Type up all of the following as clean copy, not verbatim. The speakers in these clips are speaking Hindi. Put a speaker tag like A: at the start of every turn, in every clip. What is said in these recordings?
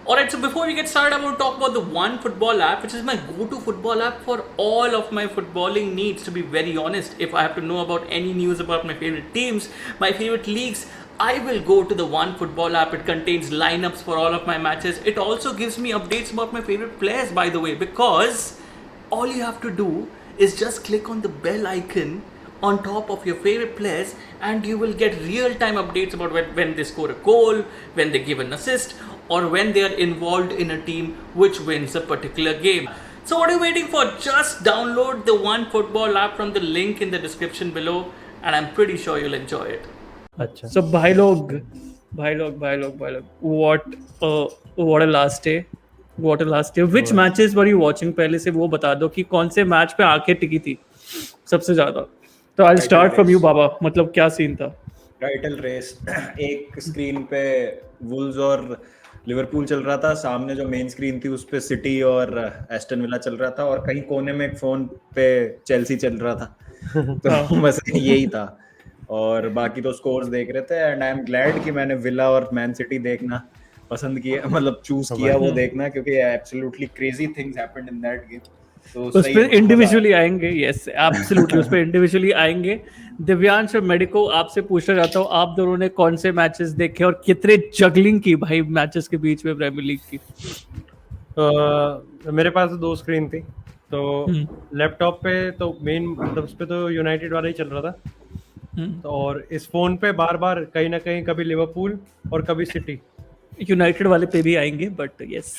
A: Alright, so before we get started, I want to talk about the One Football app, which is my go-to football app for all of my footballing needs. To be very honest, if I have to know about any news about my favorite teams, my favorite leagues, I will go to the One Football app. It contains lineups for all of my matches. It also gives me updates about my favorite players, by the way, because all you have to do is just click on the bell icon on top of your favorite players and you will get real-time updates about when they score a goal, when they give an assist, or when they are involved in a team which wins a particular game. So what are you waiting for? Just download the One Football app from the link in the description below and I'm pretty sure you'll enjoy it.
B: अच्छा so भाई लोग what a last day. Which matches were you watching? पहले से वो बता दो कि कौन से मैच पे आंखें टिकी थी सबसे ज्यादा. तो I'll start from you बाबा. मतलब क्या सीन था?
C: टाइटल रेस एक स्क्रीन पे वुल्व्स और लिवरपूल चल रहा था, सामने जो मेन स्क्रीन थी उस पे सिटी और एस्टन विला चल रहा था और कहीं कोने में एक फोन पे चेल्सी चल रहा था. तो बस यही था और बाकी तो स्कोर्स देख रहे थे. एंड आई एम ग्लैड कि मैंने विला और मैन सिटी देखना पसंद किया, मतलब चूज किया वो देखना, क्योंकि absolutely crazy things happened in that game. तो
B: उस पे इंडिविजुअली आएंगे. यस एब्सोल्युटली उस पे इंडिविजुअली आएंगे. दिव्यांश और मेडिको, आपसे पूछना चाहता हूँ, आप दोनों ने कौन से मैचेस देखे और कितने जगलिंग की भाई मैचेस के बीच में प्रीमियर लीग की?
D: मेरे पास तो 2 स्क्रीन थी. तो लैपटॉप पे तो मेन मतलब उस पे तो यूनाइटेड वाला ही चल रहा था. तो और इस फोन पे बार बार कहीं ना कहीं कभी लिवरपूल और कभी सिटी.
B: यूनाइटेड वाले पे भी आएंगे बट यस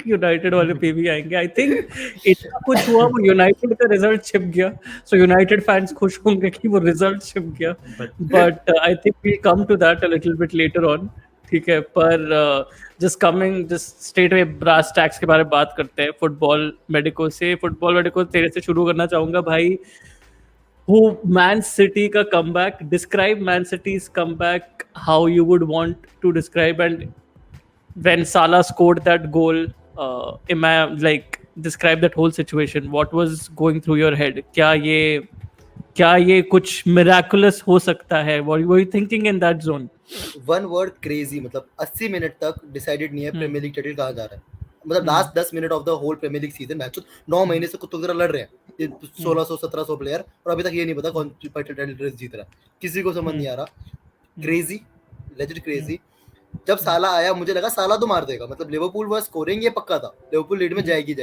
B: यूनाइटेड वाले पे भी आएंगे. आई थिंक इतना कुछ हुआ, वो यूनाइटेड का रिजल्ट छिप गया. सो यूनाइटेड फैंस खुश होंगे कि वो रिजल्ट छिप गया, but I think we come to that a little bit later on. ठीक है, पर just straight way brass tacks के बारे में बात करते हैं. फुटबॉल मेडिको तेरे से शुरू करना चाहूंगा भाई. Who Man City ka comeback? Describe Man City's comeback. How you would want to describe, and when Salah scored that goal, describe that whole situation. What was going through your head? क्या ये कुछ miraculous हो सकता है? What were you thinking in that zone?
E: One word, crazy. मतलब 80 मिनट तक डिसाइडेड नहीं है प्रीमियर लीग टाइटल कहाँ जा रहा है. मतलब last 10 minute of the whole Premier League season match 9 महीने से कुत्तों की तरह लड़ रहे हैं ये 1600-1700 प्लेयर और अभी तक ये नहीं पता कौन टाइटल रेस जीत रहा है. किसी को समझ नहीं आ रहा. Crazy, legend crazy. जब साला आया मुझे लगा साला तो मार देगा. मतलब लिवरपूल वाज स्कोरिंग, ये पक्का था लिवरपूल लीड में जाएगी.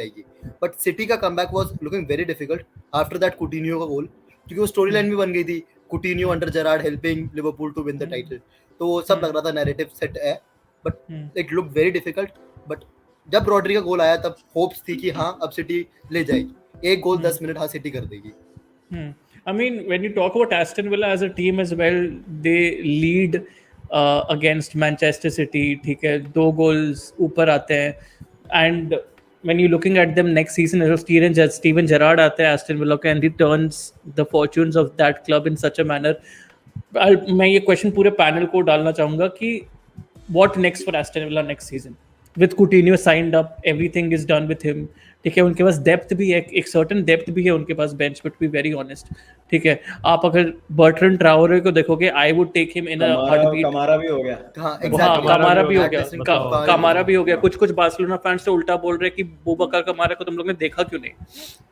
E: बट सिटी का comeback was looking very difficult after that कुटिन्यो का गोल, क्योंकि वो स्टोरी लाइन भी बन गई थी. Coutinho under Gerrard helping Liverpool to win the title. तो वो सब लग रहा था नैरेटिव सेट है, but it look very difficult. But जब रॉड्री का गोल आया तब होप्स थी कि हाँ अब सिटी ले जाएगी. एक गोल 10 मिनट हाँ सिटी कर देगी.
B: I mean, when you talk about Aston Villa as a team as well, they lead against Manchester City. ठीक है, 2 goals ऊपर आते हैं. And when you're looking at them next season, Steven Gerrard आता है Aston Villa का, and he turns the fortunes of that club in such a manner. मैं ये क्वेश्चन पूरे पैनल को डालना चाहूंगा कि what next for Aston Villa next season? With Coutinho signed up, everything is done with him. ठीक है, उनके पास डेप्थ भी है, एक सर्टेन डेप्थ भी है उनके पास bench, but be very honest. ठीक है, आप अगर बर्ट्रैंड ट्राओरे को देखोगे, I would take him in a heartbeat.
C: Kamara भी हो गया.
E: हाँ
B: कमारा भी हो गया. कुछ बार्सिलोना फैंस से उल्टा बोल रहे हैं कि बूबकर कमारा को तुम लोग ने देखा क्यों नहीं.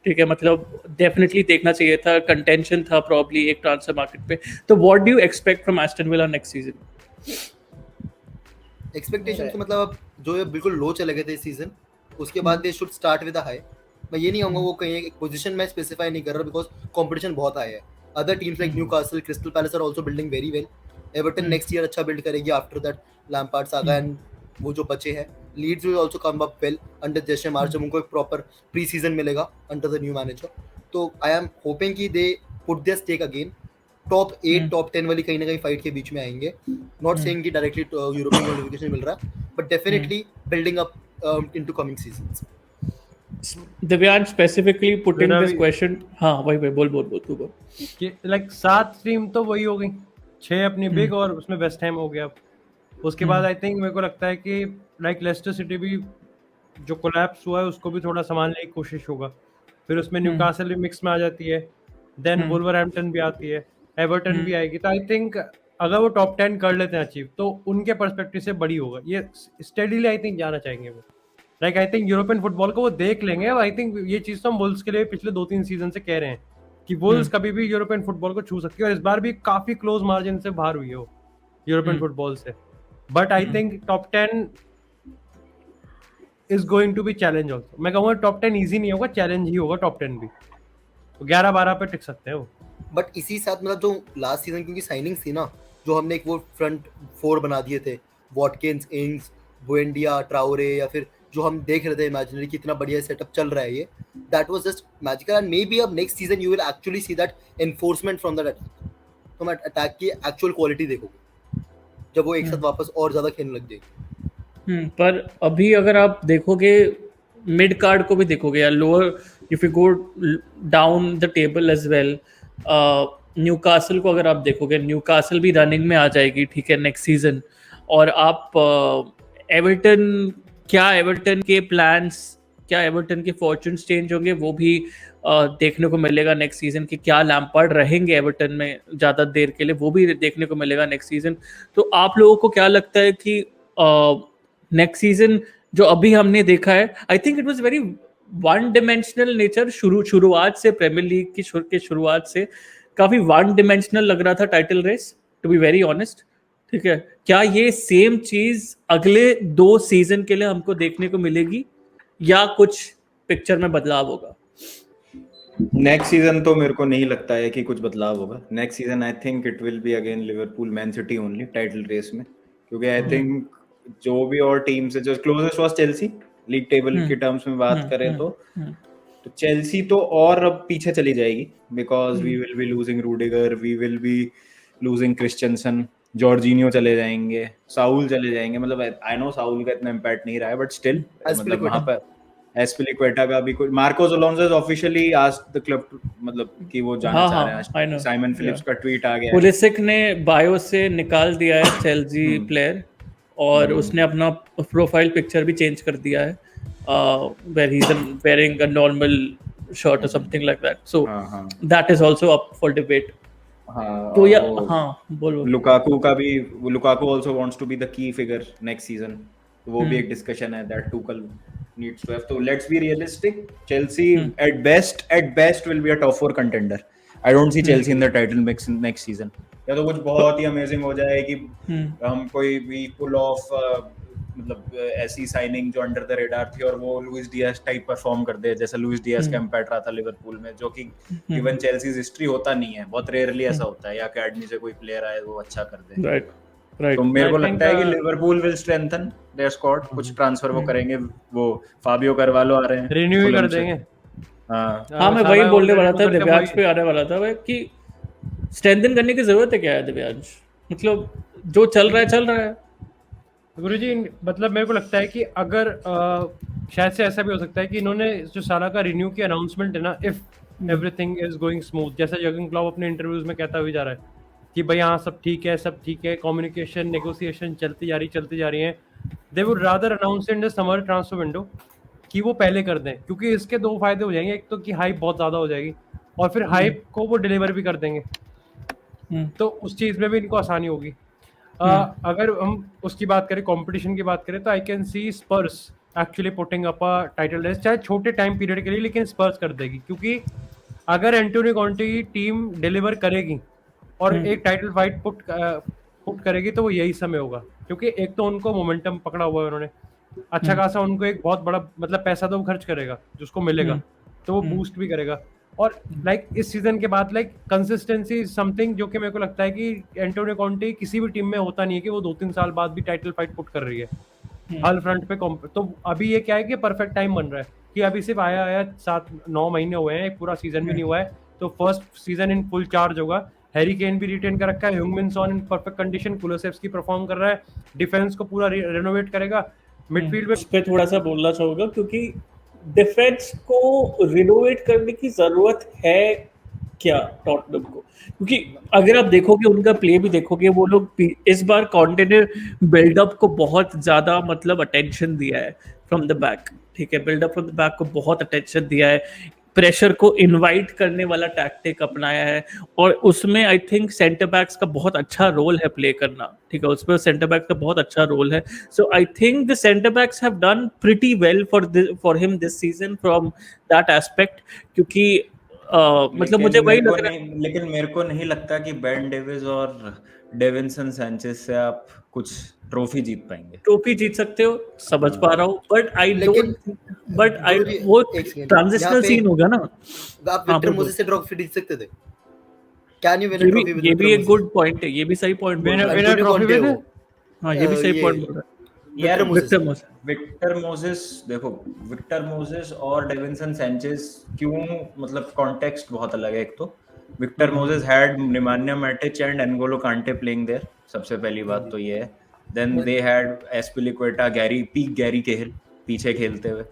B: ठीक है, मतलब डेफिनेटली देखना चाहिए था. कंटेंशन था प्रॉब्ली एक ट्रांसफर मार्केट पे. तो what do you expect from Aston villa next season?
E: Expectation तो मतलब जो ये बिल्कुल लो चले गए थे इस सीजन, उसके बाद they should start with a high. मैं ये नहीं कहूंगा वो कहीं एक पोजीशन में स्पेसिफाई नहीं कर रहा बिकॉज कंपटीशन बहुत हाई है. Other teams like Newcastle, Crystal Palace are also building very well. Everton next year अच्छा बिल्ड करेगी after that Lampard saga. And वो जो बचे हैं Leeds will also come up well under Jesse Marsch, जब उनको एक प्रॉपर प्री सीजन मिलेगा अंडर द न्यू मैनेजर. तो आई एम होपिंग कि they put their stake again. Top 8 top 10 वाली कहीं ना कहीं फाइट के बीच में आएंगे. नॉट सेइंग कि डायरेक्टली यूरोपियन क्वालिफिकेशन मिल रहा है, but definitely building up into coming seasons.
B: Divyansh specifically putting this question. हाँ भाई बोल तू बोल.
D: कि लाइक 7 टीम तो वही हो गई, 6 अपनी बिग और उसमें वेस्ट हैम हो गया. उसके बाद आई थिंक मेरे को लगता है कि लाइक लेस्टर सिटी भी जो कोलैप्स हुआ है उसको भी थोड़ा संभालने की कोशिश होगा. फिर उसमें न्यूकासल भी मिक्स में आ जाती है, देन वुल्वरहैम्पटन भी आती है, एवर्टन भी आएगी. तो आई थिंक अगर वो टॉप 10 कर लेते हैं अचीव, तो उनके पर्सपेक्टिव से बड़ी होगा ये, स्टेडीली आई थिंक जाना चाहेंगे वो। Like I think European football को वो देख लेंगे, और आई थिंक ये चीज तो हम वुल्स के लिए पिछले 2-3 सीजन से कह रहे हैं कि वुल्स कभी भी यूरोपियन फुटबॉल को छू सकती है, और इस बार भी काफी क्लोज मार्जिन से बाहर हुई है वो यूरोपियन फुटबॉल से। But I think top 10 is going to be challenge also. मैं कहूँगा टॉप 10 ईजी नहीं होगा, चैलेंज ही होगा टॉप 10 भी, तो 11-12 पे टिक सकते हैं वो।
E: बट इसी साथ मतलब जो लास्ट सीजन क्योंकि साइनिंग्स थी ना, जो हमने एक वो फ्रंट फोर बना दिए थे, वॉटकिंस, इंग्स, बुएंडिया, ट्राउरे, या फिर जो हम देख रहे थे इमेजिनरी कितना बढ़िया सेटअप चल रहा है ये, that was just magical. And maybe अब next season you will actually see that enforcement from that attack. तुम अटैक की एक्चुअल क्वालिटी देखोगे जब वो एक साथ वापस और ज्यादा खेलने लग जाएगी।
B: पर अभी अगर आप देखोगे मिड कार्ड को भी देखोगे या lower, if you go down the table as well, Newcastle को अगर आप देखोगे, न्यूकासल भी रनिंग में आ जाएगी, ठीक है, नेक्स्ट सीजन। और आप एवर्टन, क्या एवर्टन के प्लान्स, क्या एवर्टन के फॉर्चून्स चेंज होंगे वो भी देखने को मिलेगा नेक्स्ट सीजन, कि क्या लैम्पार्ड रहेंगे एवर्टन में ज़्यादा देर के लिए, वो भी देखने को मिलेगा नेक्स्ट सीजन। तो आप लोगों को क्या लगता है कि नेक्स्ट सीजन जो अभी हमने देखा है, I think it was very one dimensional nature शुरुआत से, प्रीमियर लीग की शुरुआत से काफी वन डिमेंशनल लग रहा था title race, to be very honest, ठीक है। क्या ये सेम चीज अगले 2 सीजन के लिए हमको देखने को मिलेगी, या कुछ पिक्चर में बदलाव होगा?
C: नेक्स्ट सीजन तो मेरे को नहीं लगता है कि कुछ बदलाव होगा। Next season I think it will be again Liverpool Man City only title race में, क्योंकि आई थिंक जो भी और टीम से जो closest was Chelsea league table के टर्म्स में बात करें तो चेल्सी तो और अब पीछे चली जाएगी, because we will be losing Rudiger, we will be losing Christensen, Jorginho चले जाएंगे, साउल चले जाएंगे। मतलब आई नो साउल का इतना इम्पैक्ट नहीं रहा है, बट स्टिल मतलब वहां पर एस्पिलिक्वेटा का भी कोई, Marcos Alonso has officially asked the club to, मतलब कि वो जाना चाह रहे हैं। साइमन फिलिप्स का ट्वीट आ गया,
B: पुलिसिक ने बायो से निकाल दिया है चेल्सी प्लेयर, और उसने अपना प्रोफाइल पिक्चर भी चेंज कर दिया है, where he's wearing a normal shirt or something like that, so that is also up for debate. तो या बोलो।
C: लुकाकू का भी, Lukaku also wants to be the key figure next season, तो वो भी एक डिस्कशन है that Tuchel needs to have. तो let's be realistic, Chelsea at best will be a top 4 contender. I don't see Chelsea in the title mix next season. या तो कुछ बहुत ही अमेजिंग हो जाए कि हम कोई भी पुल ऑफ मतलब ऐसी साइनिंग जो अंडर द रेडार थी और वो लुइस डियाज टाइप परफॉर्म कर दे, जैसा लुइस डियाज का इम्पैक्ट रहा था लिवरपूल में, जो कि गिवन चेल्सीज हिस्ट्री होता नहीं है, बहुत रेयरली ऐसा होता है, या अकेडमी से कोई प्लेयर आए वो अच्छा कर दे।
B: राइट।
C: तो मेरे को लगता है कि Liverpool will strengthen their squad, कुछ ट्रांसफर वो करेंगे, वो फाबियो करवालो आ रहे हैं,
D: रिन्यू ही कर देंगे।
C: हाँ
B: मैं वही बोलने वाला था, दिव्यांश पे आने वाला था कि स्ट्रेंथन करने की जरूरत है क्या है दिव्यांश, मतलब जो चल रहा है
D: गुरुजी। मतलब मेरे को लगता है कि अगर शायद से ऐसा भी हो सकता है कि इन्होंने जो साला का रिन्यू की अनाउंसमेंट है ना, if everything is going smooth, जैसा जर्गन क्लॉप अपने इंटरव्यूज में कहता हुआ जा रहा है कि भाई हाँ सब ठीक है, कम्युनिकेशन नेगोशिएशन चलती जा रही है, they would rather announce in the summer transfer window, कि वो पहले कर दें, क्योंकि इसके 2 फायदे हो जाएंगे। एक तो कि हाइप बहुत ज्यादा हो जाएगी, और फिर हाइप को वो डिलीवर भी कर देंगे, तो उस चीज में भी इनको आसानी होगी। अगर हम उसकी बात करें, कंपटीशन की बात करें, तो I can see Spurs actually putting up a title race, चाहे छोटे टाइम पीरियड के लिए, लेकिन स्पर्स कर देगी, क्योंकि अगर एंटोनियो कॉन्टे की टीम डिलीवर करेगी और एक टाइटल फाइट पुट करेगी, तो वो यही समय होगा, क्योंकि एक तो उनको मोमेंटम पकड़ा हुआ है उन्होंने अच्छा खासा, उनको एक बहुत बड़ा मतलब पैसा तो वो खर्च करेगा जिसको मिलेगा, तो वो बूस्ट भी करेगा। और लाइक इस सीजन के बाद लाइक कंसिस्टेंसी समथिंग जो कि मेरे को लगता है कि एंटोनियो कॉन्टे किसी भी टीम में होता नहीं है, कि वो 2-3 साल बाद भी टाइटल फाइट पुट कर रही है हर फ्रंट पे। तो अभी ये क्या है कि परफेक्ट टाइम बन रहा है, कि अभी सिर्फ आया 7-9 महीने हुए हैं, एक पूरा सीजन भी नहीं हुआ है, तो first season in full charge होगा। हैरी केन भी रिटेन कर रखा है, Heungmin Son in perfect condition, Kulusevski perform कर रहा है, डिफेंस को पूरा रेनोवेट करेगा, मिडफील्ड पे
B: थोड़ा सा बोलना चाहूंगा, क्योंकि डिफेंस को रिनोवेट करने की जरूरत है क्या टॉटनहम को, क्योंकि अगर आप देखोगे उनका प्ले भी देखोगे, वो लोग इस बार कॉन्टे ने बिल्डअप को बहुत ज्यादा मतलब अटेंशन दिया है फ्रॉम द बैक, ठीक है, बिल्डअप फ्रॉम द बैक को बहुत अटेंशन दिया है। प्रेशर को इनवाइट करने वाला टैक्टिक अपनाया है, और उसमें आई थिंक सेंटर बैक्स का बहुत अच्छा रोल है प्ले करना, ठीक है, उसमें सेंटर बैक का बहुत अच्छा रोल है. So I think the centre backs have done pretty well for him this season from that aspect, क्योंकि मतलब मुझे वही लग रहा है.
C: लेकिन मेरे को नहीं लगता कि बेन डेविस और डेविनसन सैंचेज से आप कुछ ट्रॉफी जीत पाएंगे.
B: ट्रॉफी जीत सकते हो, समझ पा रहा हूँ, बट आई
E: लेकिन
B: डोंट, बट आई
E: गुरुजी,
B: वो
E: एक सेकंड,
B: ट्रांजिशनल
E: यहाँ पे
B: सीन हो गया ना.
E: आप
B: हाँ,
E: विक्टर
B: बोलो.
E: मोसेस से ट्रॉफी जीत सकते थे. कैन यू विन अ
B: ये
E: ट्रॉफी
B: भी
E: विद
B: ये भी
E: विक्टर
B: एक गुड पॉइंट है, ये भी सही पॉइंट बोल रहा है.
D: विनर ट्रॉफी
E: कॉन्टे
D: में
E: हो.
B: हाँ, ये भी सही
E: ये
B: पॉइंट बोल रहा है.
C: यार
B: विक्टर मोसेस.
C: विक्टर मोसेस देखो, विक्टर मोसेस और डेविनसन सैंचेज क्यों, मतलब कॉन्टेक्स्ट बहुत अलग है. एक तो Victor Moses had Nemanja Matic and N'Golo Kante playing there, सबसे पहली बात तो ये है. Then they had Azpilicueta, Gary Cahill पीछे खेलते हुए,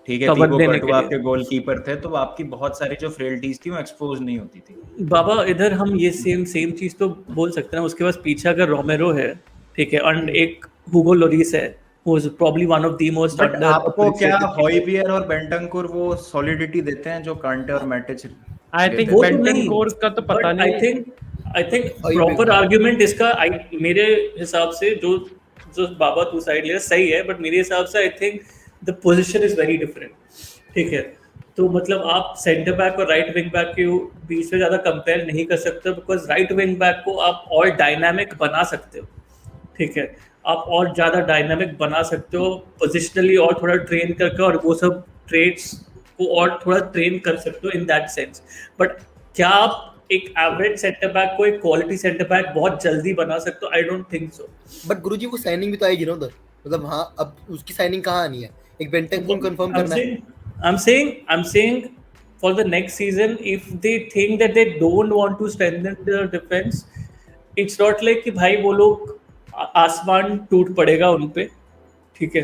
C: ठीक है.
B: कवर
C: तीगो
B: देने के
C: कर्टवा
B: लिए.
C: आपके गोलकीपर थे, तो आपकी बहुत सारी जो फ्रेल्टीज थी वो एक्सपोज नहीं होती थी.
B: बाबा इधर हम ये सेम चीज तो बोल सकते हैं, उसके पास पीछे अगर रोमेरो है, ठीक है, और एक हुगो लोरिस है, who is probably one of the most
C: but आपको क्या
B: underappreciated
C: हॉयबियर और बेंटनकुर वो सॉलिडिटी देते हैं जो कांटे और मैटिच
D: आई थिंक
B: वो तो
D: बेंटन
B: नहीं,
D: कोर का तो पता
B: but
D: नहीं.
B: I think प्रॉपर आर्ग्यूमेंट इसका मेरे हिसाब से जो जो बाबा तू साइड ले सही है, बट मेरे हिसाब से आई think the position is very different, ठीक है. तो मतलब आप सेंटर बैक और राइट विंग बैक के बीच में ज्यादा कंपेयर नहीं कर सकते, बिकॉज राइट विंग बैक को आप और डायनामिक बना सकते हो, ठीक है, आप और ज्यादा डायनामिक बना सकते हो पोजिशनली, और थोड़ा ट्रेन करके, और वो सब ट्रेड्स को और थोड़ा ट्रेन कर सकते हो इन दैट सेंस. बट क्या आप एक एवरेज सेंटर बैक को एक क्वालिटी सेंटर बैक बहुत जल्दी बना सकते हो? I don't think so.
E: But गुरुजी वो साइनिंग भी तो आएगी ना उधर, मतलब हाँ, अब उसकी साइनिंग कहाँ आनी है? एक बेंटनकुर कंफर्म करना है.
B: I'm saying for the next season, if they think that they don't want to strengthen their defense, it's not like कि भाई वो लोग आसमान टूट पड़ेगा उन पे, ठीक है.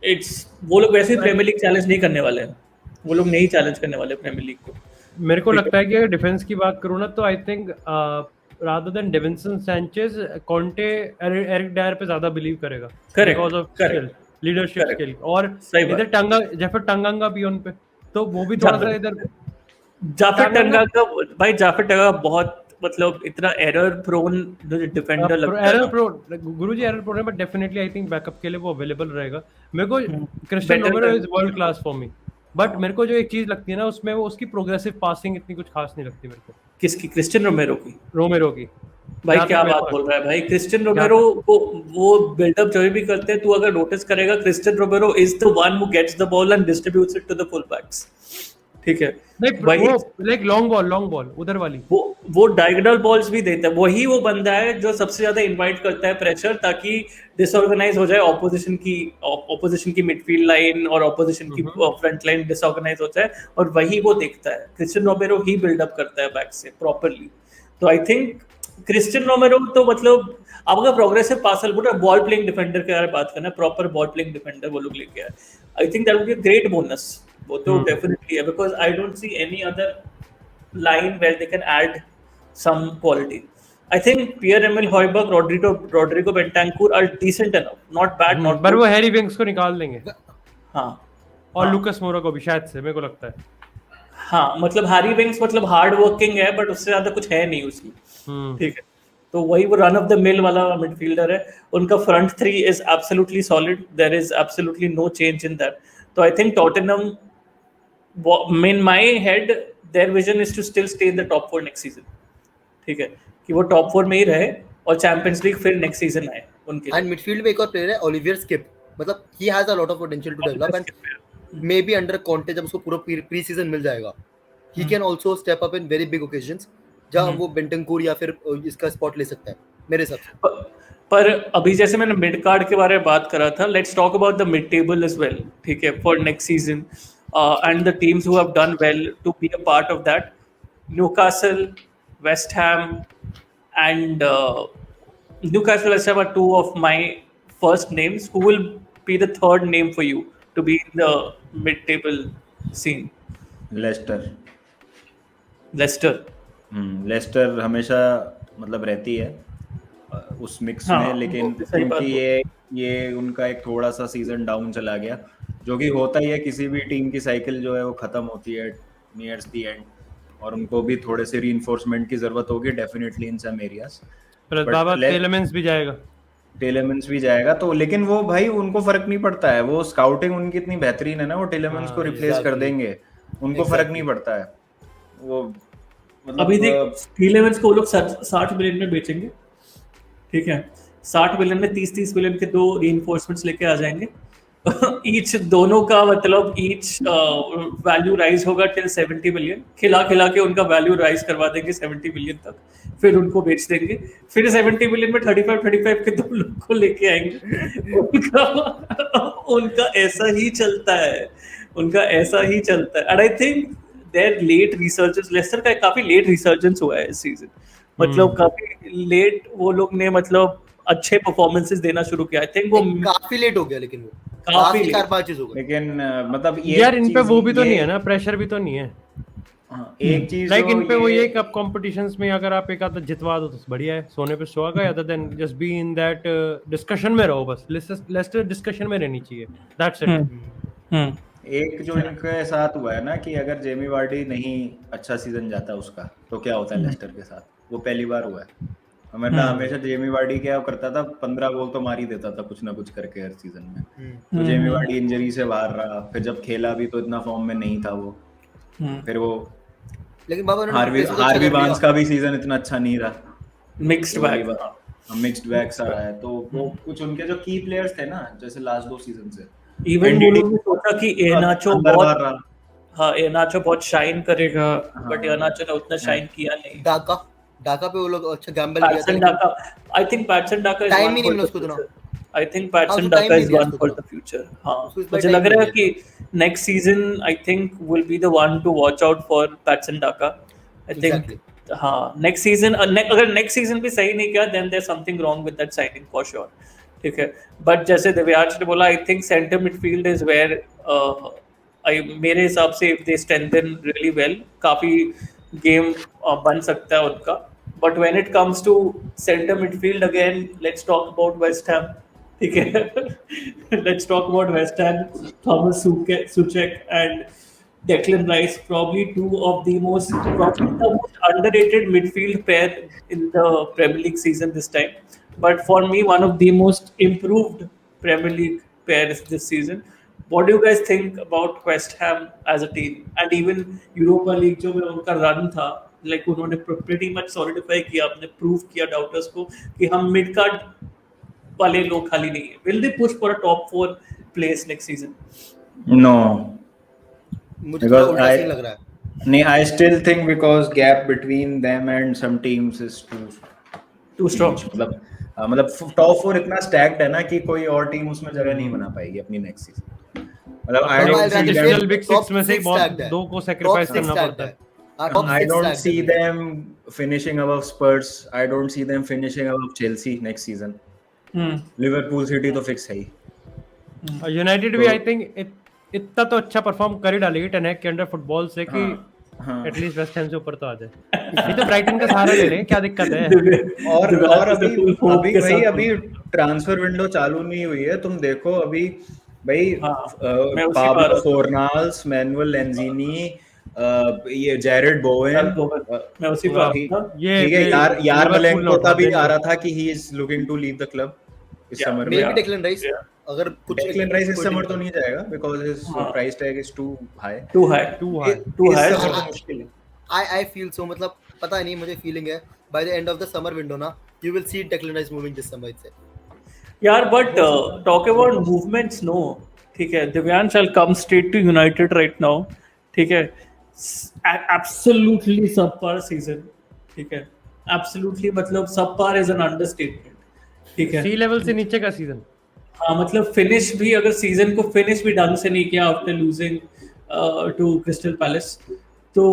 B: इट्स वो लोग वैसे ही प्रीमियर लीग चैलेंज नहीं करने वाले हैं, वो लोग नहीं चैलेंज करने वाले प्रीमियर लीग को.
D: मेरे को लगता है कि अगर डिफेंस की बात करूँ ना, तो I think rather than Davinson Sanchez, Conte Eric Dier पे ज्यादा बिलीव करेगा because of skill, leadership skill. और इधर जेफर टंगांगा भी उन पे, तो वो भी थोड़ा सा इधर
B: जाफर टंगा बहुत, मतलब इतना एरर प्रोन डिफेंडर लगता है.
D: एरर प्रो गुरुजी, एरर प्रो है, but definitely I think backup के लिए वो अवेलेबल रहेगा. मेरे को Christian Romero is world class for me, but मेरे को जो एक चीज लगती है ना उसमें, वो उसकी प्रोग्रेसिव पासिंग इतनी कुछ खास नहीं लगती मेरे को.
B: किसकी? क्रिस्टियन रोमेरो की? भाई क्या बात बोल रहा है भाई. क्रिस्टियन रोमेरो को वो बिल्डअप जो भी करते हैं, तू अगर नोटिस करेगा, Cristian Romero is the one who gets the ball and distributes it to the full backs, ठीक है.
D: लाइक लॉन्ग बॉल उधर वाली,
B: वो डायगोनल बॉल्स भी देता है. वही वो बंदा है जो सबसे ज्यादा इनवाइट करता है प्रेशर, ताकि डिसऑर्गेनाइज हो जाए ऑपोजिशन की मिडफील्ड लाइन, और ऑपोजिशन की फ्रंट लाइन डिसऑर्गेनाइज हो जाए, और वही वो देखता है. क्रिस्टियन रोमेरो ही बिल्डअप करता है बैक से प्रॉपर्ली. तो आई थिंक क्रिस्टियन रोमेरो तो मतलब आप अगर प्रोग्रेसिव पासर बोल रहे, बॉल प्लेइंग डिफेंडर के बारे में बात करना, प्रॉपर बॉल प्लेइंग डिफेंडर वो लोग लेके आए, I think that would be a great bonus. वो तो डेफिनेटली है, because I don't see any other line where they can add some quality. I think Pierre-Emile Højbjerg, Rodrigo Bentancur are decent enough, not bad, not
D: पर
B: good.
D: वो हैरी विंग्स को निकाल देंगे.
B: हाँ,
D: और लुकास मोरा को भी शायद से, मेरे को लगता है.
B: हाँ, मतलब हैरी विंग्स मतलब हार्ड वर्किंग है, बट उससे ज्यादा कुछ है नहीं उसमें, ठीक है. तो वही वो रन ऑफ द मिल वाला मिडफील्डर है. उनका front three is absolutely solid, there is absolutely no change in that. तो I think Tottenham, in my head, their vision is to still stay in the top 4 next season, ठीक है, कि वो टॉप 4 में ही रहे और चैंपियंस लीग फिर नेक्स्ट सीजन आए उनके.
E: एंड मिडफील्ड में एक और प्लेयर है ओलिवियर स्किप, मतलब he has a lot of potential to develop, and maybe under Conte जब उसको पूरा प्री सीजन मिल जाएगा, he can also step up in very big occasions, जहां वो बेंटनकुर या फिर इसका स्पॉट ले सकता है मेरे हिसाब से.
B: पर अभी जैसे मैंने मिड कार्ड के बारे में बात करा था, let's talk about the mid table as well, ठीक है, for next season. And the teams who have done well to be a part of that: Newcastle, West Ham, and Newcastle, West Ham are two of my first names. Who will be the third name for you to be in the mid-table scene?
C: Leicester.
B: Leicester
C: हमेशा मतलब रहती है उस मिक्स
B: हाँ,
C: में, लेकिन क्योंकि ये उनका एक थोड़ा सा सीजन डाउन चला गया, जो कि होता ही है, किसी भी टीम की साइकिल जो है वो खत्म होती है नियर्स द एंड, और उनको भी थोड़े से रीइंफोर्समेंट की जरूरत होगी definitely in some areas.
D: Plus
C: But
D: बाबा
C: let-
D: टेलेमेंस भी जाएगा।
C: टेलेमेंस भी जाएगा तो, लेकिन वो भाई उनको फर्क नहीं पड़ता है, वो स्काउटिंग उनकी इतनी बेहतरीन है ना, वो टेलेमेंस को रिप्लेस कर
E: exactly.
C: देंगे, उनको फर्क नहीं पड़ता है वो।
B: अभी देख
C: मतलब
B: टीलेमेंस को वो लोग 60 मिलियन में बेचेंगे, ठीक है, 60 मिलियन में 30 मिलियन के 2 रीइंफोर्समेंट्स लेके आ जाएंगे ईच, दोनों का मतलब ईच वैल्यू राइज होगा टिल 70 मिलियन, खिला के उनका वैल्यू राइज करवा देंगे 70 मिलियन तक, फिर उनको बेच देंगे, फिर 70 मिलियन में 35 के 2 लोग को लेके आएंगे उनका ऐसा ही चलता है, and I think there late researches, Leicester का काफी लेट रिसर्जेंस हुआ है इस सीजन, मतलब काफी लेट वो लोग ने मतलब अच्छे परफॉर्मेंसेस देना शुरू किया। आई थिंक वो
E: काफी लेट हो गया, लेकिन वो
B: काफी
E: काफी
B: late।
E: 4-5 चीज हो गई।
C: लेकिन मतलब ये
D: यार इन पे
C: चीज-
D: वो भी तो
C: ये-
D: नहीं है ना, प्रेशर भी तो नहीं है।
C: हाँ, एक चीज
D: लाइक
C: जो
D: इन पे वो
C: ये-
D: ये कप कॉम्पिटिशंस में अगर आप एक आधा जितवा दो तो बढ़िया है, सोने पे सुहागा, other than just be in that discussion में रहो, बस लेस्टर डिस्कशन में रहनी चाहिए, दैट्स इट।
C: एक जो इनके साथ हुआ है ना कि अगर जेमी वार्डी नहीं अच्छा सीजन जाता उसका, तो क्या होता है लेस्टर के साथ, वो पहली बार हुआ है। हमेशा जेमी वार्डी क्या करता था, 15 गोल तो मार ही देता था कुछ ना कुछ करके हर सीजन में। तो जेमी वार्डी इंजरी से बाहर रहा, फिर जब खेला भी तो इतना फॉर्म में नहीं था वो, फिर वो
E: लेकिन बाबा
C: हार्वी बार्न्स का भी सीजन इतना अच्छा नहीं रहा,
B: मिक्स्ड बैग।
C: मिक्स्ड बैग सा रहा है। तो वो कुछ उनके जो की प्लेयर्स थे ना, जैसे लास्ट 2 सीजन से
B: इवन वो लोग ने सोचा कि एनाचो
C: अंदर
B: बहुत,
C: बाहर रहा।
B: हाँ एनाचो बहुत शाइन करेगा, बट
C: हाँ।
B: एनाचो ने उतना शाइन किया नहीं।
E: डाका पे वो लोग अच्छा गैम्बल किया था,
B: पैटसन
E: लेकिन
B: डाका, आई थिंक पैटसन डाका इज
E: Time
B: वन
E: ही नहीं
B: फॉर
E: मिला
B: द
E: उसको इतना।
B: फ्यूचर। आई थिंक पैटसन
E: उसको
B: डाका
E: time नहीं
B: इज
E: दिया
B: वन
E: उसको
B: फॉर
E: इतना।
B: The future. हाँ
E: उसको इस बार
B: मुझे
E: time
B: लग
E: नहीं
B: रहा है
E: दिया।
B: कि next season I think will be the one to watch out for Patson Daka. I think
E: Exactly.
B: हाँ नेक्स्ट सीजन, अगर नेक्स्ट सीजन भी सही नहीं किया then there something wrong with that signing for sure, ठीक है। बट जैसे दिव्यांश ने बोला, I think centre midfield is where मेरे हिसाब से if they strengthen really well, काफी गेम बन सकता है उनका। But when it comes to centre midfield again, let's talk about West Ham, ठीक है let's talk about West Ham, Tomas Soucek and Declan Rice, probably probably the most underrated midfield pair in the Premier League season this time. But for me, one of the most improved Premier League pairs this season. What do you guys think about West Ham as a team? And even Europa League, जो में उनका run था, like उन्होंने pretty much solidify किया, अपने prove किया doubters को कि हम mid card वाले लोग खाली नहीं है. Will they push for a top 4 place next season?
C: No.
E: मुझे थोड़ा
C: Because
E: उल्टा सीन लग रहा है।
C: नहीं, I still think because gap between them and some teams is
B: Too strong.
C: मतलब टॉप 4 इतना स्टैक्ड है ना कि कोई और टीम उसमें जगह नहीं बना पाएगी अपनी नेक्स्ट सीजन। मतलब I don't see them,
D: triple big
E: Top
D: 6 में से
E: six
D: बहुत
E: stacked है।
D: दो को सैक्रिफाइस
E: Top six
D: करना
E: stacked
D: पड़ता
E: है।
D: है।
E: हाँ, top
C: I
E: six
C: don't
E: stacked
C: see
E: है।
C: them finishing above Spurs. I don't see them finishing above Chelsea next season. Liverpool city तो फिक्स है ही।
D: यूनाइटेड भी आई थिंक इतना तो अच्छा परफॉर्म कर ही डालेगी टेनेक के अंडर फुटबॉल से कि
C: हाँ।
D: एटलीस्ट वेस्ट हैम से ऊपर तो आ जाए। नहीं तो ब्राइटन का सहारा ले लें, क्या दिक्कत है।
C: और अभी ट्रांसफर विंडो चालू नहीं हुई है, तुम देखो अभी भाई पाब्लो फोर्नाल्स, मैनुअल लेंजीनी, ये जेरेड बोवेन,
B: मैं उसी पर
C: ठीक है यार मलेंको का भी आ रहा था कि he is looking to leave the club इस समर में।
E: Maybe Declan Rice, अगर कुछ
C: Declan Rice इस समर तो नहीं जाएगा because his price tag is too high.
B: इस
C: समर तो मुश्किल है।
E: I feel so, मतलब पता नहीं, मुझे फीलिंग है by the end of the summer window ना you will see Declan Rice moving this summer itself.
B: यार but talk about movements, no, ठीक है, Divyansh I'll come straight to United right now, ठीक है, absolutely subpar season, ठीक है, absolutely, मतलब subpar is an understatement, ठीक है,
D: सी लेवल से नीचे का सीजन।
B: हाँ मतलब फिनिश भी, अगर सीजन को फिनिश भी ढंग से नहीं किया after losing to Crystal Palace, तो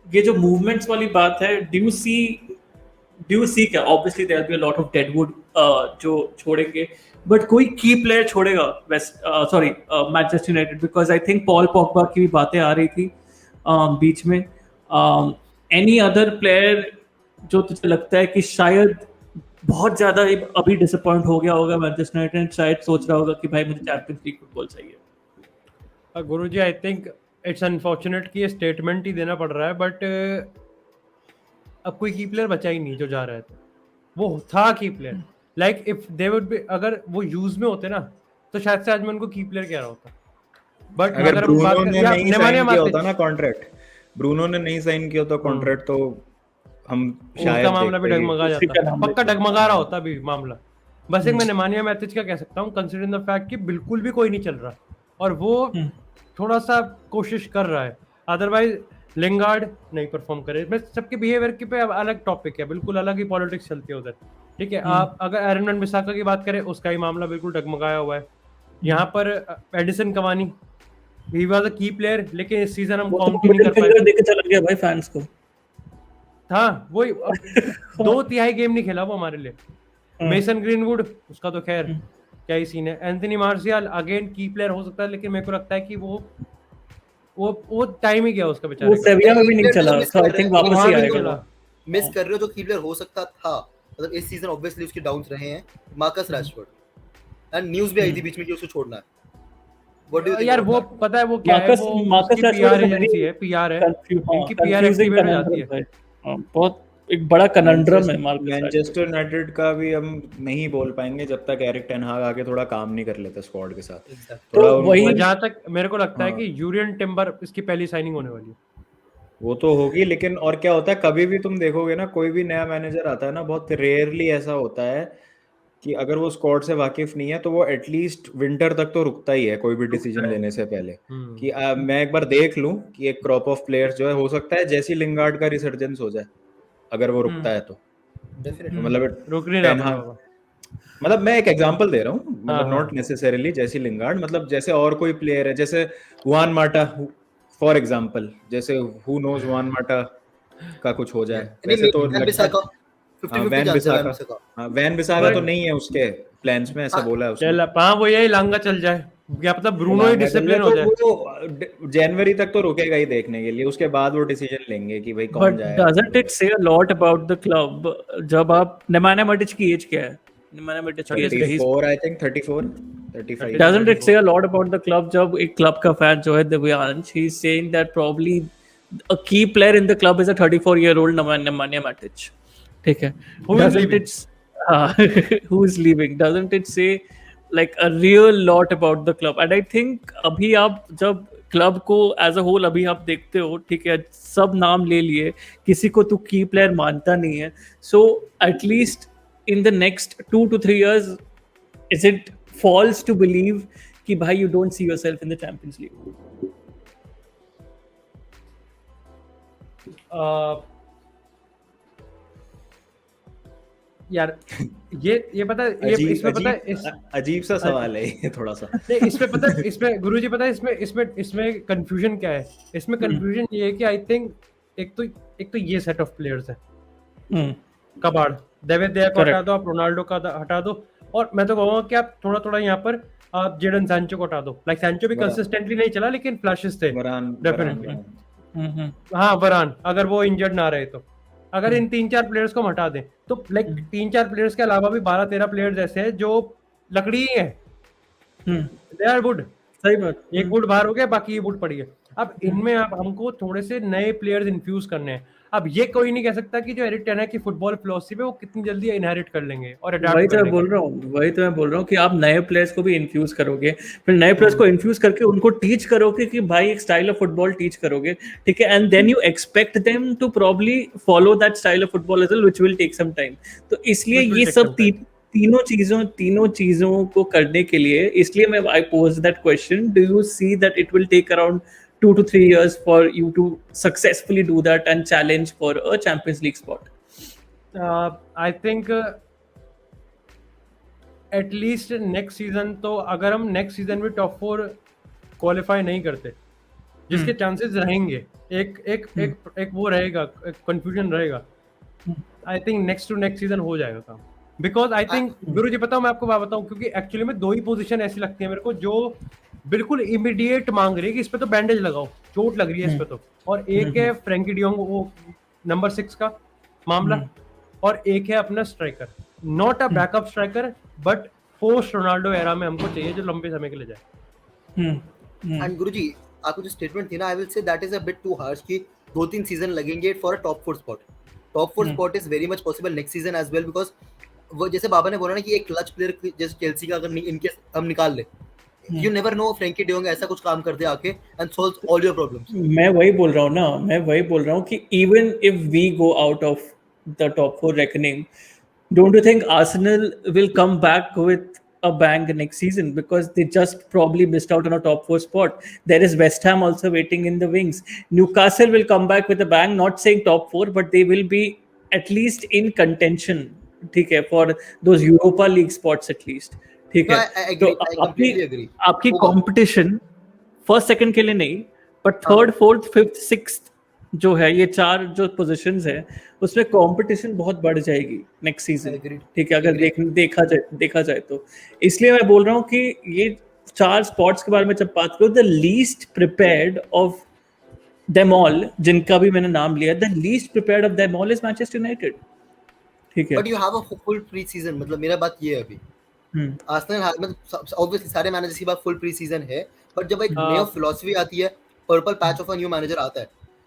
B: ये जो मूवमेंट्स वाली बात है, डू यू सी क्या, obviously there will be a lot of deadwood जो छोड़ेंगे, बट कोई की प्लेयर छोड़ेगा Manchester United, because I think Paul Pogba की भी बातें आ रही थी बीच में। एनी अदर प्लेयर जो तुझे लगता है कि शायद बहुत ज्यादा अभी डिसअपॉइंट हो गया होगा मैनचेस्टर यूनाइटेड, शायद सोच रहा होगा कि भाई मुझे चैंपियंस लीग फुटबॉल चाहिए।
D: गुरुजी आई थिंक इट्स अनफॉर्चुनेट कि ये स्टेटमेंट ही देना पड़ रहा है, बट अब कोई की प्लेयर बचा ही नहीं जो जा रहा है, वो था की player. Like if they would be, अगर वो यूज में होते ना तो शायद से आज मैं उनको की प्लेयर कह रहा होता। बट
C: अगर
D: हम बात
C: ब्रूनो ने
D: करें
C: नहीं
D: नेमानिया
C: साइन किया होता
D: मातिच,
C: ना कॉन्ट्रैक्ट, ब्रूनो ने नहीं साइन किया होता कॉन्ट्रैक्ट, तो हम शायद
D: उसका मामला भी
C: देखते कि-
D: डगमगा
B: उसी का
D: जाता,
B: नाम
D: पक्का
B: लेते हैं।
D: डगमगा रहा होता अभी मामला। बस एक मैं नेमानिया मैथिच का कह सकता हूँ, कंसीडरिंग द फैक्ट कि बिल्कुल भी कोई नहीं चल रहा और वो थोड़ा सा कोशिश कर रहा है। अदरवाइज लिंगार्ड नहीं परफॉर्म करे। मैं सबके बिहेवियर के पे अलग टॉपिक है, बिल्कुल अलग ही पॉलिटिक्स चलती है उधर, ठीक है। आप अगर एरन वन बिसाका की बात करें, उसका ही मामला बिल्कुल डगमगाया हुआ है। यहाँ पर Edison Cavani, he was a की प्लेयर, लेकिन इस सीजन हम
B: वो तो
D: काउंट ही नहीं
B: मिडिल
D: कर
B: फिंगर
D: पाए।
B: देके चला गया भाई फैंस को।
D: था वही 2/3 गेम नहीं खेला वो हमारे लिए। मेसन ग्रीनवुड, उसका तो खैर क्या ही सीन है। एंथनी मार्शियल अगेन की प्लेयर हो सकता है, लेकिन मेरे को लगता है कि वो टाइम ही गया उसका
B: वो
D: बेचारे का।
B: सेविया में भी नहीं
E: England
B: चला,
E: तो miss
B: तो आई
E: कर
B: थिंक
E: रहे हैं,
B: वापस
D: वहाँ
B: ही
D: भी नहीं
B: आएगा
D: चला।
B: वो।
E: मिस कर रहे हो जो की प्लेयर हो सकता था, मतलब इस सीजन ऑब्वियसली उसके डाउन्स रहे हैं, मार्कस रैशफोर्ड। एंड न्यूज़ भी आई थी बीच में कि उसको छोड़ना है। What do you think
D: यार
E: about
D: वो
E: that?
D: पता है वो क्या है, वो
B: मार्कस
D: उसकी पीआर एजेंसी है, पीआर है, इनकी पीआर एक्टिवेट हो जाती है।
B: बहुत एक बड़ा कनंड्रम है मार्कस रैशफोर्ड।
C: मैनचेस्टर यूनाइटेड का भी हम नहीं बोल पाएंगे जब तक एरिक टेन हाग आके थोड़ा काम नहीं कर लेता स्क्वाड के साथ।
E: Exactly.
C: थोड़ा
B: तो
C: उनको-
B: वही-
D: और जहाँ तक मेरे को लगता है
C: हाँ।
D: कि यूरियन टिम्बर इसकी पहली साइनिंग होने वाली है।
C: वो तो होगी, लेकिन और क्या होता है, कभी भी तुम देखोगे ना, कोई भी नया मैनेजर आता है ना, बहुत रेयरली ऐसा होता है कि अगर वो स्क्वाड से वाकिफ नहीं है तो वो एटलीस्ट विंटर तक तो रुकता ही है कोई भी डिसीजन लेने से पहले, कि मैं एक बार देख लूं कि एक क्रॉप ऑफ प्लेयर्स जो है, हो सकता है जैसी लिंगार्ड का रिसर्जेंस हो जाए अगर वो रुकता है तो।
E: Definitely.
C: मतलब
D: रुक नहीं
C: टेन
D: रहा
C: हाग,
D: बाबा।
C: मतलब मैं एक एग्जांपल दे रहा हूँ, मतलब
D: हाँ,
C: नॉट नेसेसरीली जैसी लिंगार्ड, मतलब जैसे और कोई प्लेयर है, जैसे हुआन माटा फॉर एग्जांपल, जैसे हु नोज हुआन माटा का कुछ हो जाए,
E: नहीं,
C: वैसे तो
E: वैन
C: लगता
E: बिसाका,
C: है।
E: 50-50
C: वैन
E: चांस है वैन
C: बिसाका,
E: बिसाका।
C: हाँ वैन बिसाका तो नहीं है उसके प्लान्स में, ऐसा
E: हाँ,
C: बोला है उसने।
D: चल हाँ वो यही लांगा चल जाए, क्या पता ब्रूनो ही
C: लांगा चल
D: डिसिप्लिन
C: जाए
D: हो
C: तो
D: जाए।
C: वो जनवरी तक तो रुकेगा ही देखने के लिए, उसके बाद वो डिसीजन लेंगे कि भाई कौन
B: बट
C: जाए।
B: डजंट इट से a lot about the club जब आप नेमानिया मैटिच की एज क्या है? नेमानिया मैटिच की as
C: 34 I think, 34 35।
B: doesn't it say a lot about the club जब एक क्लब का फैन जो है Divyansh, he is saying that probably a key player in the club is a 34-year-old Nemanja Matic, ठीक है?
D: Who is
B: Doesn't
D: leaving?
B: who is leaving? Doesn't it say like a real lot about the club? And I think अभी आप जब क्लब को एज अ होल अभी आप देखते हो, ठीक है, सब नाम ले लिए, किसी को तो की प्लेयर मानता नहीं है, so at least in the next 2 to 3 years is it false to believe कि भाई you don't see yourself in the Champions League?
D: यार ये पता है, ये इसमें पता है
C: अजीब सा सवाल है ये थोड़ा सा।
D: नहीं, इसमें पता है, इसमें गुरुजी पता है इसमें कंफ्यूजन क्या है? इसमें कंफ्यूजन ये है कि आई थिंक एक तो ये सेट ऑफ प्लेयर्स है, कबाड़, डेविड देया को हटा दो, आप रोनाल्डो का हटा दो, और मैं तो कहूंगा कि आप थोड़ा यहाँ पर आप जेडन सैंचो को हटा दो। लाइक सैंचो भी कंसिस्टेंटली नहीं चला, लेकिन फ्लैशेस थे डेफिनेटली। हाँ वरान, अगर वो इंजर्ड ना रहे तो, अगर इन 3-4 प्लेयर्स को हम हटा दें तो लाइक 3-4 प्लेयर्स के अलावा भी 12-13 प्लेयर्स ऐसे हैं जो लकड़ी ही है, दे आर वुड।
B: सही बात।
D: एक वुड बाहर हो गया, बाकी ये वुड पड़ी है। अब इनमें आप हमको थोड़े से नए प्लेयर्स इन्फ्यूज करने हैं। अब ये कोई नहीं कह सकता कि जो एरिक टेन हाग की फुटबॉल फिलॉसफी है वो कितनी जल्दी इनहेरिट कर लेंगे और अडॉप्ट
B: वही
D: कर
B: तो मैं
D: लेंगे।
B: बोल रहा हूँ कि आप नए प्लेयर्स को भी इन्फ्यूज करोगे, फिर नए प्लेयर्स को इन्फ्यूज करके उनको टीच करोगे कि भाई एक स्टाइल ऑफ फुटबॉल टीच करोगे, ठीक है, and then you expect them to probably follow that style of football as well, which will take some time. तो इसलिए ये सब तीनों चीजों को करने के लिए, इसलिए मैं I pose that question, do you see that it will take around 2 to 3 years for you to successfully do that and challenge for a Champions League spot?
D: I think at least next season, तो अगर हम next season में top 4 qualify नहीं करते, जिसके chances रहेंगे, एक वो रहेगा, एक confusion रहेगा, I think next to next season हो जाएगा काम। Because I think गुरुजी पता हूँ, मैं आपको बात बताऊँ, क्योंकि एक्चुअली में 2 ही पोजीशन ऐसी लगती है मेरे को जो बिल्कुल इमीडिएट मांग रही है कि इस पे तो बैंडेज लगाओ, चोट लग रही है इस पे तो, और एक है फ्रैंकी डियोंग, वो नंबर 6 का मामला, और एक है अपना striker. Not a backup striker but post Ronaldo era में हमको चाहिए जो लंबे समय के लिए जाए।
E: एंड गुरुजी आपको जो स्टेटमेंट थी ना, I will say that is a bit too harsh कि 2-3 सीजन लगेंगे for a top 4 spot. Top 4 spot is very much possible next season as well, because वो जैसे बाबा ने बोला ना कि एक क्लच प्लेयर जैसे चेल्सी का अगर इनके हम निकाल ले, you never know Frankie de Jong ऐसा कुछ काम कर दे आके and solve all your problems.
B: मैं वही बोल रहा हूँ कि even if we go out of the top 4 reckoning, don't you think Arsenal will come back with a bang next season, because they just probably missed out on a top 4 spot? There is West Ham also waiting in the wings. Newcastle will come back with a bang, not saying top 4, but they will be at least in contention, ठीक है, for those Europa League spots at least, ठीक
E: No,
B: है।
E: I agree.
B: तो
E: I completely agree.
B: आपकी
E: होगा।
B: कंपटीशन फर्स्ट सेकंड के लिए नहीं, but third fourth fifth sixth जो है, ये 4 जो पोजीशंस है, उसमें कंपटीशन बहुत बढ़ जाएगी नेक्स्ट सीजन,
E: Agreed.
B: ठीक है, अगर
E: Agreed.
B: देखा जाए तो। इसलिए मैं बोल रहा हूँ कि ये 4 स्पॉट्स के बारे में जब बात करूँ, the least prepared of them all, जिनका भी मैंने नाम लिया, the least prepared of them all is Manchester United, ठीक है।
E: But you have a full pre season, मतलब मेरा बात ये है अभी आर्सेनल मतलब ऑब्वियसली सारे मैनेजर्स की बात फुल प्री सीजन है, बट जब एक नया फिलॉसफी आती है, purple patch of a new manager आता है,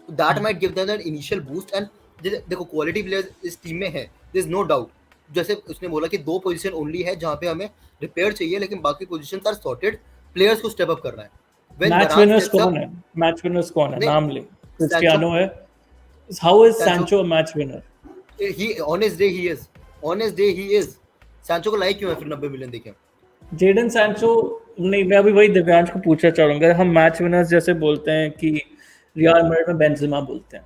E: तो that might give them that initial boost. And देखो क्वालिटी प्लेयर्स इस टीम में है, देयर इज नो डाउट। जैसे उसने बोला कि 2 पोजीशन ओनली है जहां पे हमें रिपेयर चाहिए, लेकिन बाकी पोजीशंस आर सॉर्टेड, प्लेयर्स को स्टेप अप करना है।
B: मैच विनर्स कौन है? मैच विनर्स कौन है? नाम ले। क्रिस्टियानो है। How is Sancho a match winner?
E: He on his day he is. Sancho को लाइक क्यों है फिर 90 मिलियन देके?
B: जेडन सैंचो नहीं, मैं अभी वही दिव्यांश को पूछना चाहूंगा। हम मैच विनर्स जैसे बोलते हैं कि रियल मैड्रिड में बेंजेमा बोलते हैं,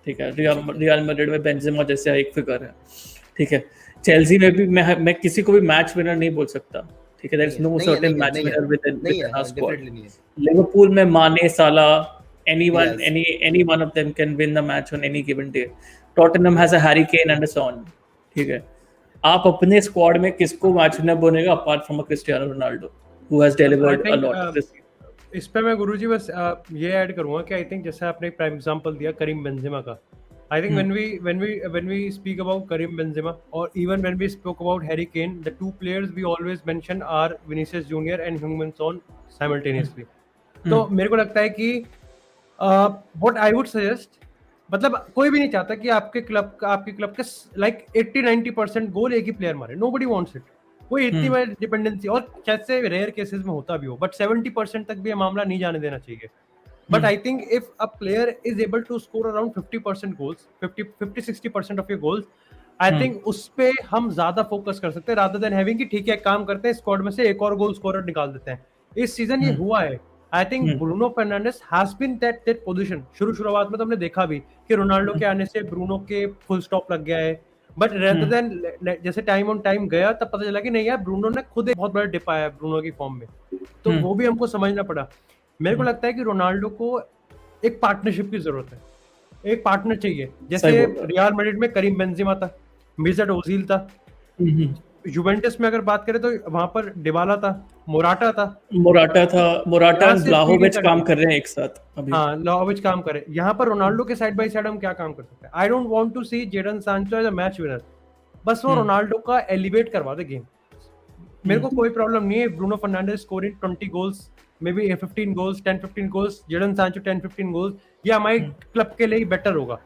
B: ठीक है, रियल मैड्रिड में बेंजेमा जैसे एक फिगर है, ठीक है। चेल्सी में भी मैं किसी को भी मैच विनर नहीं बोल सकता, ठीक है, there is no certain match winner with a squad. Liverpool में माने, साला, anyone any one of them can win the match on any given day. Tottenham has a Harry Kane and a Son, ठीक है। आप अपने स्क्वाड में किसको मैच विनर बोलेगा apart from Cristiano Ronaldo who has delivered a lot this season?
D: इस पे मैं गुरुजी बस ये ऐड करूंगा कि आई थिंक जैसे आपने एक प्राइम एग्जांपल दिया करीम बेंजेमा का, I think when we speak about Karim Benzema or even when we spoke about Harry Kane, the 2 players we always mention are Vinicius Junior and Heung-min Son simultaneously. तो मेरे को लगता है कि what I would suggest, मतलब कोई भी नहीं चाहता कि आपके क्लब के लाइक 80-90% गोल एक ही प्लेयर मारे, nobody wants it. कोई इतनी बड़ी डिपेंडेंसी, और कैसे रेयर केसेस में होता भी हो, बट 70% तक भी ये मामला नहीं जाने देना चाहिए। But I think if a player is able to score around 50% goals, 50-60% of your goals, I think उस पे हम ज्यादा फोकस कर सकते हैं रादर देन हैविंग कि ठीक है काम करते हैं स्क्वाड में से एक और गोल स्कोरर निकाल देते हैं। इस सीजन ये हुआ है। I think Bruno Fernandes has been that position. शुरुआत में तो हमने देखा भी कि रोनाल्डो के आने से ब्रूनो के फुल स्टॉप लग गया है, बट रेदर देन जैसे टाइम ऑन टाइम गया तब पता चला कि नहीं यार, ब्रूनो ने खुद एक बहुत बड़ा डिप आया ब्रूनो की फॉर्म में, तो वो भी हमको समझना पड़ा। मेरे को लगता है कि रोनाल्डो को एक पार्टनरशिप की जरूरत है, एक पार्टनर चाहिए। जैसे रियल मैड्रिड में करीम बेंजेमा था, मेसुत ओजिल था, यूवेंटस में अगर बात करें तो वहां पर डिबाला था, मोराटा व्लाहोविच काम कर रहे हैं एक साथ अभी। हाँ, व्लाहोविच काम कर रहे हैं। यहाँ पर रोनाल्डो के साइड बाय साइड हम क्या काम कर सकते हैं? I don't want to see Jadon Sancho as a match winner, बस वो रोनाल्डो का एलिवेट करवा दे गेम। मेरे को कोई प्रॉब्लम नहीं है Bruno Fernandes scoring 20 goals, may be 15 goals, 10-15 goals, Jadon Sancho 10-15 goals, ये हमारे क्लब के लिए बेटर होगा।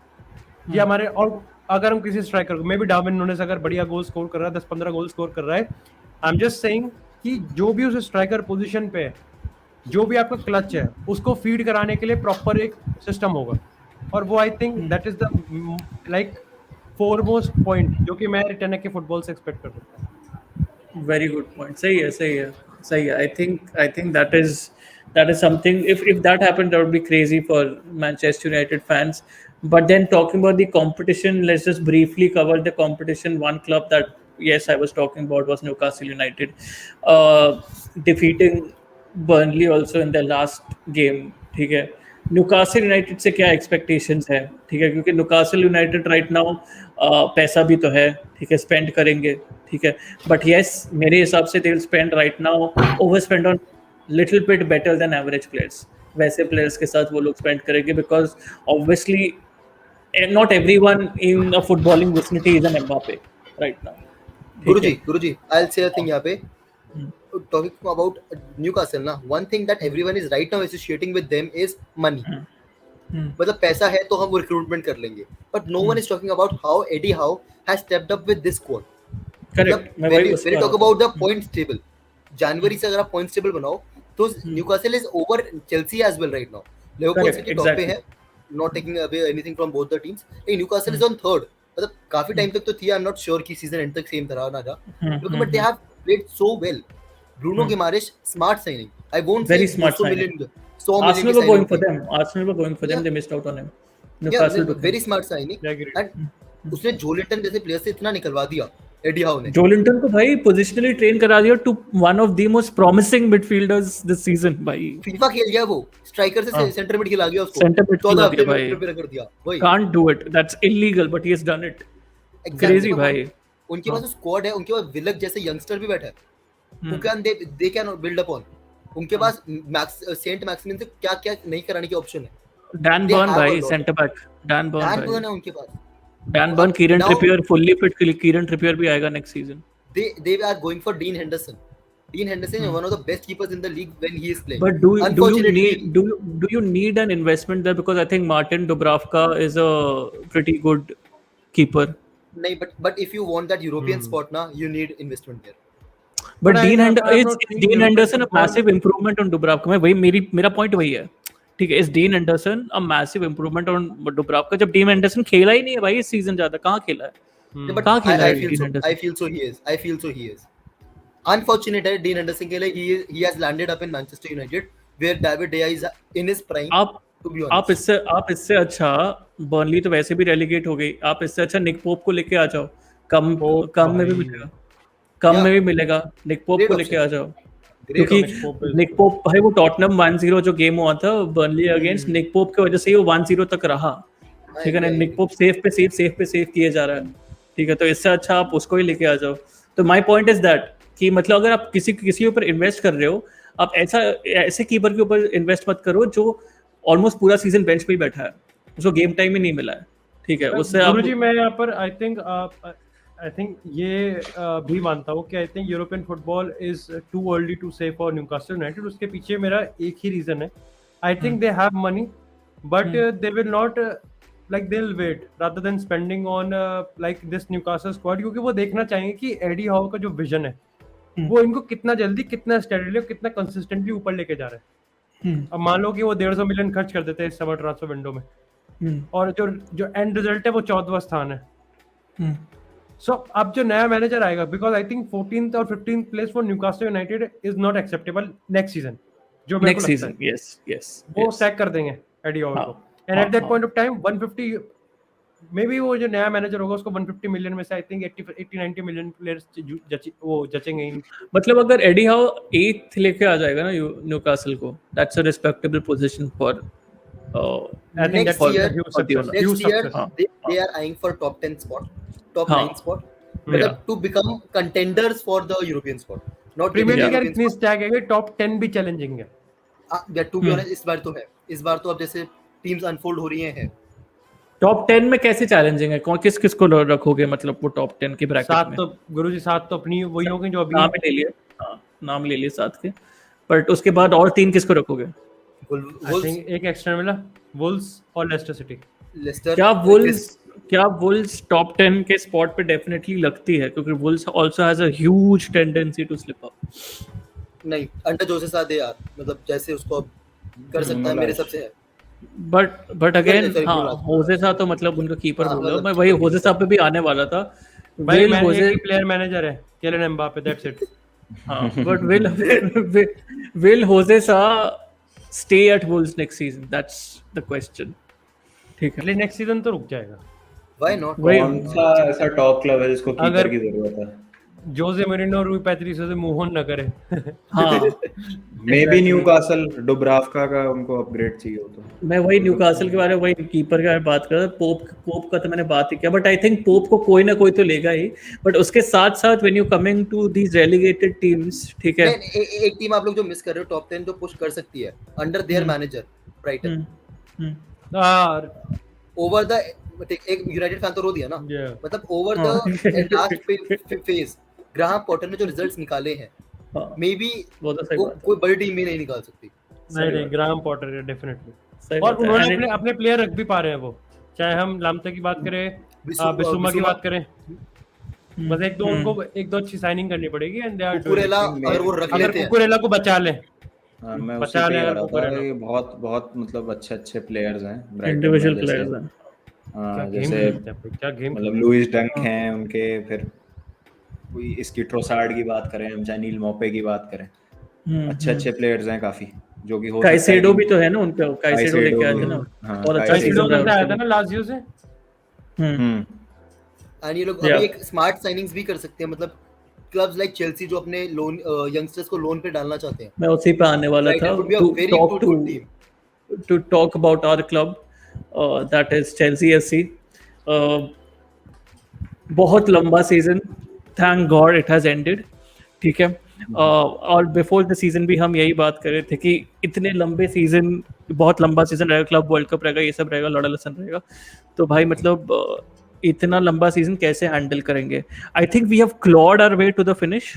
D: ये हमारे, और अगर हम किसी स्ट्राइकर को, मे बी डार्विन नूनेस अगर बढ़िया गोल स्कोर कर रहा है, 10-15 गोल स्कोर कर रहा है, आई एम जस्ट सेइंग कि जो भी उस स्ट्राइकर पोजीशन पे है, जो भी आपका क्लच है, उसको फीड कराने के लिए प्रॉपर एक सिस्टम होगा। और वो I think that is the like foremost point जो कि मैं रिटर्न के फुटबॉल से एक्सपेक्ट कर सकता हूं।
B: Very good point. सही है। I think that is something, if that happened, that would be crazy for Manchester United fans. But then talking about the competition, let's just briefly cover the competition. One club that yes I was talking about was Newcastle United, defeating Burnley also in their last game, ठीक है। न्यूकासल यूनाइटेड से क्या एक्सपेक्टेशंस है, ठीक है, क्योंकि न्यूकासल यूनाइटेड राइट नाउ पैसा भी तो है, ठीक है, स्पेंड करेंगे, ठीक है, बट यस मेरे हिसाब से they will spend right now over spend on little bit better than average players. वैसे प्लेयर्स के साथ वो लोग स्पेंड करेंगे, because obviously not everyone in a footballing vicinity is an Mbappe right now,
E: Guruji, I'll say a thing यहाँ पे. Talking about Newcastle ना, one thing that everyone is right now associating with them is money. मतलब पैसा है तो हम रिक्रूटमेंट कर लेंगे. But no one is talking about how Eddie Howe has stepped up with this squad.
B: Correct. मैं वही उस
E: When you
B: पर
E: talk about the points table, जनवरी से अगर आप points table बनाओ तो Newcastle is over Chelsea as well right now. Liverpool
B: Correct,
E: City top पे
B: exactly.
E: है, not taking away anything from both the teams. Hey, Newcastle is on third. मतलब काफी टाइम तक तो थी. I'm not sure कि season end तक same तरह ना जा. But they have played so well. Bruno Guimaraes, smart signing. I won't
B: Very
E: say
B: smart
E: 200
B: signing.
E: million. 100 million
B: Arsenal
E: की
B: were going
E: signing
B: for
E: थी.
B: them. Arsenal were going for them.
E: Yeah.
B: They missed out on him.
E: Yeah,
B: Newcastle took
E: very
B: him.
E: smart signing.
D: Yeah, agree.
E: And उसने जोलिंटन जैसे प्लेयर से इतना निकलवा दिया एडी हाउ ने.
B: जोलिंटन को भाई पोजिशनली ट्रेन करा दिया to one of the most promising midfielders this season भाई.
E: फीफा खेल गया वो. स्ट्राइकर से सेंटर मिड खिला गया उसको.
B: Centre mid
E: 14
B: खिला
E: हफ्ते
B: दिया
E: में
B: भाई.
E: प्रिपेयर कर दिया. वही.
B: Can't do it. That's illegal, but he has done it.
E: Exactly.
B: Crazy भाई.
E: उनके पास स्क्वाड है. उनके पास विलक जैसे यंगस्टर भी बैठा है. Who can they can build upon. उनके पास सेंट मैक्सिमिन से क्या क्या नहीं कराने की ऑप्शन है.
B: Dan
E: They
B: Burn
E: have a
B: भाई
E: lot.
B: Centre back. Dan Burn
E: Dan
B: भाई.
E: Burn है उनके पास.
B: Dan Burn, Kieran
E: Now-
B: Trippier fully fit. Kieran Trippier भी आएगा next season.
E: They are going for Dean Henderson. Dean Henderson is one of the best keepers in the league when he is playing.
B: But do you
E: Unfortunately,
B: need do you need an investment there, because I think Martin Dubravka is a pretty good keeper.
E: नहीं, but if you want that European spot ना, you need investment there.
B: But
D: But
B: Dean
D: I'm
B: Henderson
D: not
B: is
D: seeing
B: Dean
D: European
B: Henderson a
D: football.
B: massive improvement on Dubravka. मैं वही मेरा point वही है. ठीक है, is Dean Henderson a massive improvement on Dubravka? जब Dean Henderson खेला ही नहीं है भाई इस सीजन ज्यादा. कहाँ खेला है?
E: Yeah, but
B: कहाँ खेला
E: I
B: है
E: feel
B: Dean
E: so.
B: Henderson?
E: I feel so he is. Unfortunate है Dean Henderson के लिए. He has landed up in Manchester United where David De Gea is in his prime. To be honest.
B: आप इससे अच्छा बर्नली तो वैसे भी रेलीगेट हो गई. आप इससे अच्छा निक पोप को लेके आ जाओ. कम में भी मिलेगा. कम में भी मिलेगा. निक पोप
E: Great
B: को लेके आ जाओ.
E: Great
B: क्योंकि
E: option.
B: निक पोप भाई वो टॉटनम 1-0 जो गेम हुआ था बर्नली अगेंस्ट निक पोप की वजह से ही वो 1-0 तक रहा. ठीक है ना. निक पोप सेफ पे सेव किए जा रहा है. ठीक है, तो इससे अच्छा आप उसको ही लेके आ जाओ. तो माय पॉइंट इज दैट कि मतलब अगर आप किसी के ऊपर इन्वेस्ट कर रहे हो, आप ऐसे कीपर के ऊपर इन्वेस्ट मत करो जो ऑलमोस्ट पूरा सीजन बेंच पे ही बैठा है, उसको गेम टाइम ही नहीं मिला है. ठीक है, उससे आप
D: गुरुजी मैं यहाँ पर आई थिंक ये भी मानता हूँ कि I think European football is too early to say for Newcastle United. उसके पीछे मेरा एक ही रीजन है. I think they have money but they will not like they'll wait rather than spending on like this Newcastle squad, क्योंकि वो देखना चाहेंगे कि एडी हाउ का जो विजन है वो इनको कितना जल्दी, कितना स्टेडीली, कितना कंसिस्टेंटली ऊपर लेके जा रहा है. अब मान लो कि वो 150 मिलियन खर्च कर देते हैं इस समर ट्रांसफर विंडो में और जो एंड रिजल्ट है वो 14वां स्थान है. सो अब जो नया मैनेजर आएगा, बिकॉज आई थिंक 14th और 15th place for Newcastle United is not acceptable next season. जो मेरे को
B: नेक्स्ट
D: लगता
B: सीजन
D: है
B: यस
D: वो सैक कर देंगे एडी हाउ को. And at that point of time 150 may be वो जो नया मैनेजर होगा उसको 150 मिलियन में से आई थिंक 80-90 मिलियन प्लेयर्स वो जचेंगे ही.
B: मतलब अगर एडी हाउ 8th लेके आ जाएगा ना न्यूकासल को, that's a respectable position for
D: I think
E: Next
D: that's
E: year-
D: huge success.
E: Next
D: Huge
E: year
D: success.
E: they are eyeing for top 10 spot, top
B: हाँ.
E: 9 spot,
B: Yeah.
E: to become contenders for the European spot. Not
D: Premier League यार
E: European
D: इतनी स्टैक है कि टॉप 10 भी चैलेंजिंग है.
E: Yeah, to be honest, इस बार तो है. इस बार तो अब जैसे टीम्स अनफोल्ड हो रही हैं.
B: टॉप 10 में कैसे चैलेंजिंग है? कौन किस को रखोगे मतलब वो टॉप 10 के ब्रैकेट
D: सात
B: में?
D: तो गुरुजी सात तो अपनी वही होंगे जो अभी
B: नाम ही ले लिए. हाँ, नाम ले लिए 7 के. बट उसके बाद और 3 किसको रखोगे?
D: आई थिंक एक एक्स्ट्रा मिला वुल्स और लेस्टर सिटी.
E: लेस्टर.
B: क्या वुल्स टॉप 10 के स्पॉट पे डेफिनेटली लगती है, क्योंकि Wolves also has a huge tendency to slip up.
E: नहीं, अंडर जोसे साथ दे यार. मतलब जैसे उसको कर सकता है मेरे हिसाब से है.
B: बट अगेन
E: sorry,
B: हाँ,
E: बोला।
B: होजे साहब तो मतलब उनका कीपर
E: हाँ,
B: बोल रहा हूँ
E: मतलब
B: मैं. वही होजे साहब पे भी आने वाला था.
D: भाई
B: विल
D: मैं
B: होजे
D: एक प्लेयर मैनेजर है केलन एम्बापे, दैट्स इट.
B: हाँ, बट विल होजे साहब stay at Wolves next season? That's the question. ठीक है.
D: अगले नेक्स्ट सीजन तो रुक जाएगा.
E: Why not?
B: वही
C: कौन सा ऐसा टॉप क्लब है जिसको कीपर
D: अगर-
C: की जरूरत है?
D: जोसे मोरिनो रूई पैत्रिसो से मूव ऑन न करे.
B: हाँ,
C: मे बी न्यूकासल डुब्रावका का उनको अपग्रेड चाहिए हो तो.
B: मैं वही न्यूकासल के बारे में, वही कीपर के बारे में बात कर रहा था. पोप का तो मैंने बात ही किया, बट आई थिंक पोप को कोई ना कोई तो लेगा ही. बट उसके साथ साथ when you coming to these relegated teams, ठीक है,
E: एक टीम आप लोग जो मिस कर रहे हो टॉप 10 जो पुश कर सकती है under their manager Brighton. Over the एक यूनाइटेड फैन तो रो दिया ना.
D: Yeah.
E: मतलब over the last phase Graham Potter ने जो रिजल्ट्स निकाले हैं
B: हाँ,
E: मे बी
B: वो तो सही
E: वो
B: बात है,
E: कोई बड़ी टीम भी नहीं निकाल सकती।
D: नहीं ग्राहम पॉटर डेफिनेटली,
B: सही
D: और
B: बात है।
D: उन्होंने
B: And
D: अपने अपने प्लेयर रख भी पा रहे हैं वो, चाहे हम लामते की बात करें, बिसुमा की बात करें, बस एक दो उनको एक दो अच्छी साइनिंग करनी पड़ेगी एंड दे आर
E: कुकुरेला अगर वो रख
D: अगर
E: लेते हैं
D: कुकुरेला को बचा लें,
C: हाँ, मैं उसी
D: बचा
C: पे
D: लें
C: ही आ
D: अगर
C: रहा था,
D: कुकुरेला,
C: ये बहुत बहुत मतलब अच्छे प्लेयर्स हैं ब्राइटन में,
B: इंडिविजुअल
C: जैसे
B: प्लेयर्स हैं।
D: क्या गेम
C: जैसे
D: खेलते हैं भाई, क्या गेम
C: मतलब
D: खेलते
C: लुइस डंक हैं उनके, फिर कोई इसकी ट्रोसार्ड की बात करें हम, चाहे नील मॉपे की बात करें, अच्छे प्लेयर्स हैं काफी, जो कि हो सकता है
B: काइसेडो
C: कि
B: भी तो है ना उनका, काइसेडो लेके आए थे ना,
C: हाँ,
B: बहुत अच्छा
C: काइसेडो
B: सीजन रहा
D: हैं।
B: है
D: आया था
B: उनका।
D: ना लाजियो से,
B: हम्म
E: एंड ये लोग
B: Yeah.
E: अभी एक स्मार्ट साइनिंग्स भी कर सकते हैं, मतलब क्लब्स लाइक चेल्सी जो अपने लोन यंगस्टर्स को लोन पे डालना चाहते हैं,
B: मैं उसी पे आने वाला था,
E: Brighton would be a
B: to
E: very
B: talk
E: good team.
B: to talk about our club, that is Chelsea FC. बहुत लंबा season, thank God it has ended, ठीक है। और बिफोर द सीजन भी हम यही बात कर रहे थे कि इतने लंबे सीजन, बहुत लंबा सीजन रहेगा, क्लब वर्ल्ड कप रहेगा, ये सब रहेगा, लड़ा लसन रहेगा, तो भाई मतलब इतना लंबा सीजन कैसे हैंडल करेंगे? I think we have clawed our way to the finish,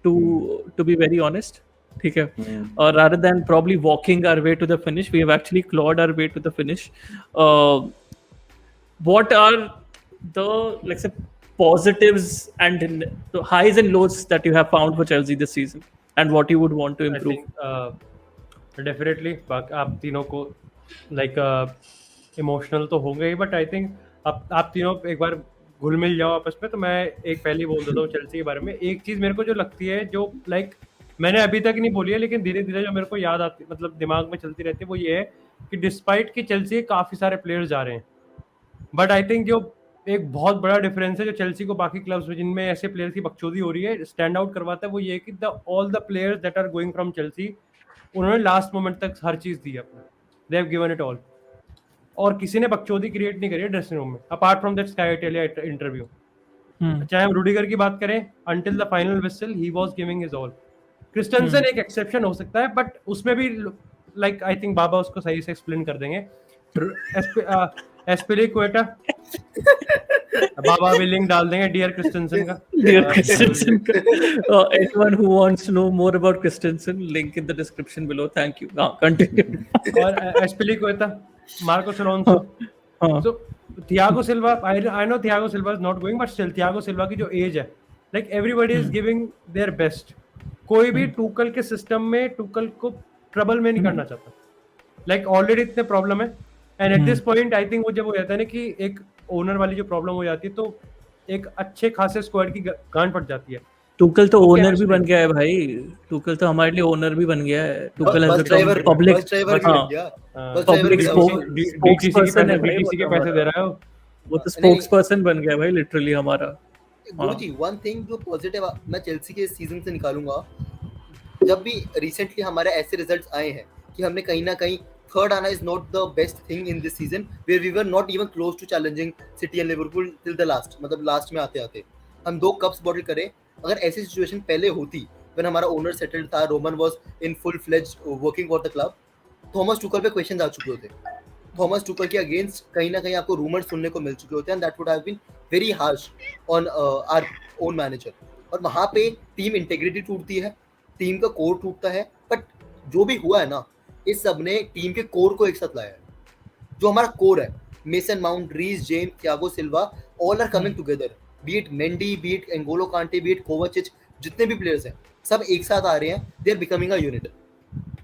B: to be very honest, ठीक है। और rather than probably walking our way to the finish, we have actually clawed our way to the finish. What are the, let's say, positives and the highs and lows that you have found for Chelsea this season, and what you would want to
D: I
B: improve?
D: Think definitely आप तीनों को लाइक इमोशनल तो होंगे ही, बट आई थिंक आप तीनों एक बार घुल मिल जाओ आपस में, तो मैं एक पहले ही बोल देता हूँ चेल्सी के बारे में। एक चीज मेरे को जो लगती है, जो लाइक मैंने अभी तक नहीं बोली है, लेकिन धीरे धीरे जो मेरे को याद आती, मतलब दिमाग में चलती रहती है, वो ये है कि डिस्पाइट कि चेल्सी काफी सारे प्लेयर्स जा रहे हैं, बट आई थिंक जो एक बहुत बड़ा डिफरेंस है जो चेल्सी को बाकी क्लब्स में जिनमें ऐसे प्लेयर्स की बकचोदी हो रही है स्टैंड आउट करवाता है, वो ये है कि all the players that are going from Chelsea, उन्होंने लास्ट मोमेंट तक हर चीज दी अपना, they have given it all, और किसी ने बकचोदी क्रिएट नहीं करी है ड्रेसिंग रूम में, apart from that Sky Italia interview. चाहे हम रूडिगर की बात करें, until the final whistle he was giving his all. Christensen एक एक्सेप्शन हो सकता है, बट उसमें भी लाइक आई थिंक बाबा उसको सही से एक्सप्लेन कर देंगे। एस्पिलिक्वेटा बाबा विलिंग डाल देंगे डियर क्रिस्टेंसन का,
B: Dear Christensen, anyone who wants to know more about Christensen, link in the description below. Thank you. Continue.
D: और एस्पिलिक्वेटा, मार्कोस अलोंसो,
B: हाँ,
D: so Thiago Silva, I know Thiago Silva is not going, but still Thiago Silva की जो एज है, like everybody is giving their best. कोई भी टूकल के सिस्टम में टूकल को ट्रबल में नहीं करना चाहता, लाइक ऑलरेडी इतने प्रॉब्लम है, and at this point I think वो जब हो जाता है ना कि एक ओनर वाली जो प्रॉब्लम हो जाती है, तो एक अच्छे खासे स्क्वाड की गांड पड़ जाती है।
B: टुकल तो
D: Okay,
B: ओनर भी
D: actually.
B: बन गया है भाई, टुकल तो हमारे लिए ओनर भी बन गया है। टुकल
E: बस
B: has
E: driver
B: become public,
E: bus driver भी
B: हाँ,
E: बन गया,
D: हाँ,
E: बस ड्राइवर
B: public
E: भी
B: spokes-
D: डीटीसी
B: spokesperson है भाई,
D: के
B: वो
D: पैसे
B: तो
D: दे रहा है वो।
B: वो तो
E: नहीं,
B: स्पोक्स पर्सन बन गया भाई लिटरली हमारा।
E: गुरुजी वन थिंग जो पॉजिटिव मैं चेल्सी के सीजन से निकालूंगा, जब भी रिसेंटली हमारे ऐसे रिजल्ट्स आए हैं कि हमने कहीं ना कहीं थर्ड आना is not the best thing in this season, where we were not even close to challenging City and Liverpool till the last, मतलब लास्ट में आते आते हम 2 कप्स बॉटल करें। अगर ऐसी सिचुएशन पहले होती व्हेन हमारा ओनर सेटल्ड था, Roman was in full fledged working for the club, Thomas Tuchel पे क्वेश्चंस आ चुके होते, थॉमस टुकल के अगेंस्ट कहीं ना कहीं आपको रूमर्स सुनने को मिल चुके होते हैं, that would have been very harsh on our own manager, और वहां पे टीम इंटीग्रिटी टूटती है, टीम का कोर टूटता है। बट जो भी हुआ है ना, इस सब ने टीम के कोर को एक साथ लाया है। जो हमारा कोर है, Mason Mount, Reece James, Thiago Silva, all are coming together, be it Mendy, be it N'Golo Kante, be it कोवाचिच, जितने भी प्लेयर्स हैं सब एक साथ आ रहे हैं, they are becoming a unit.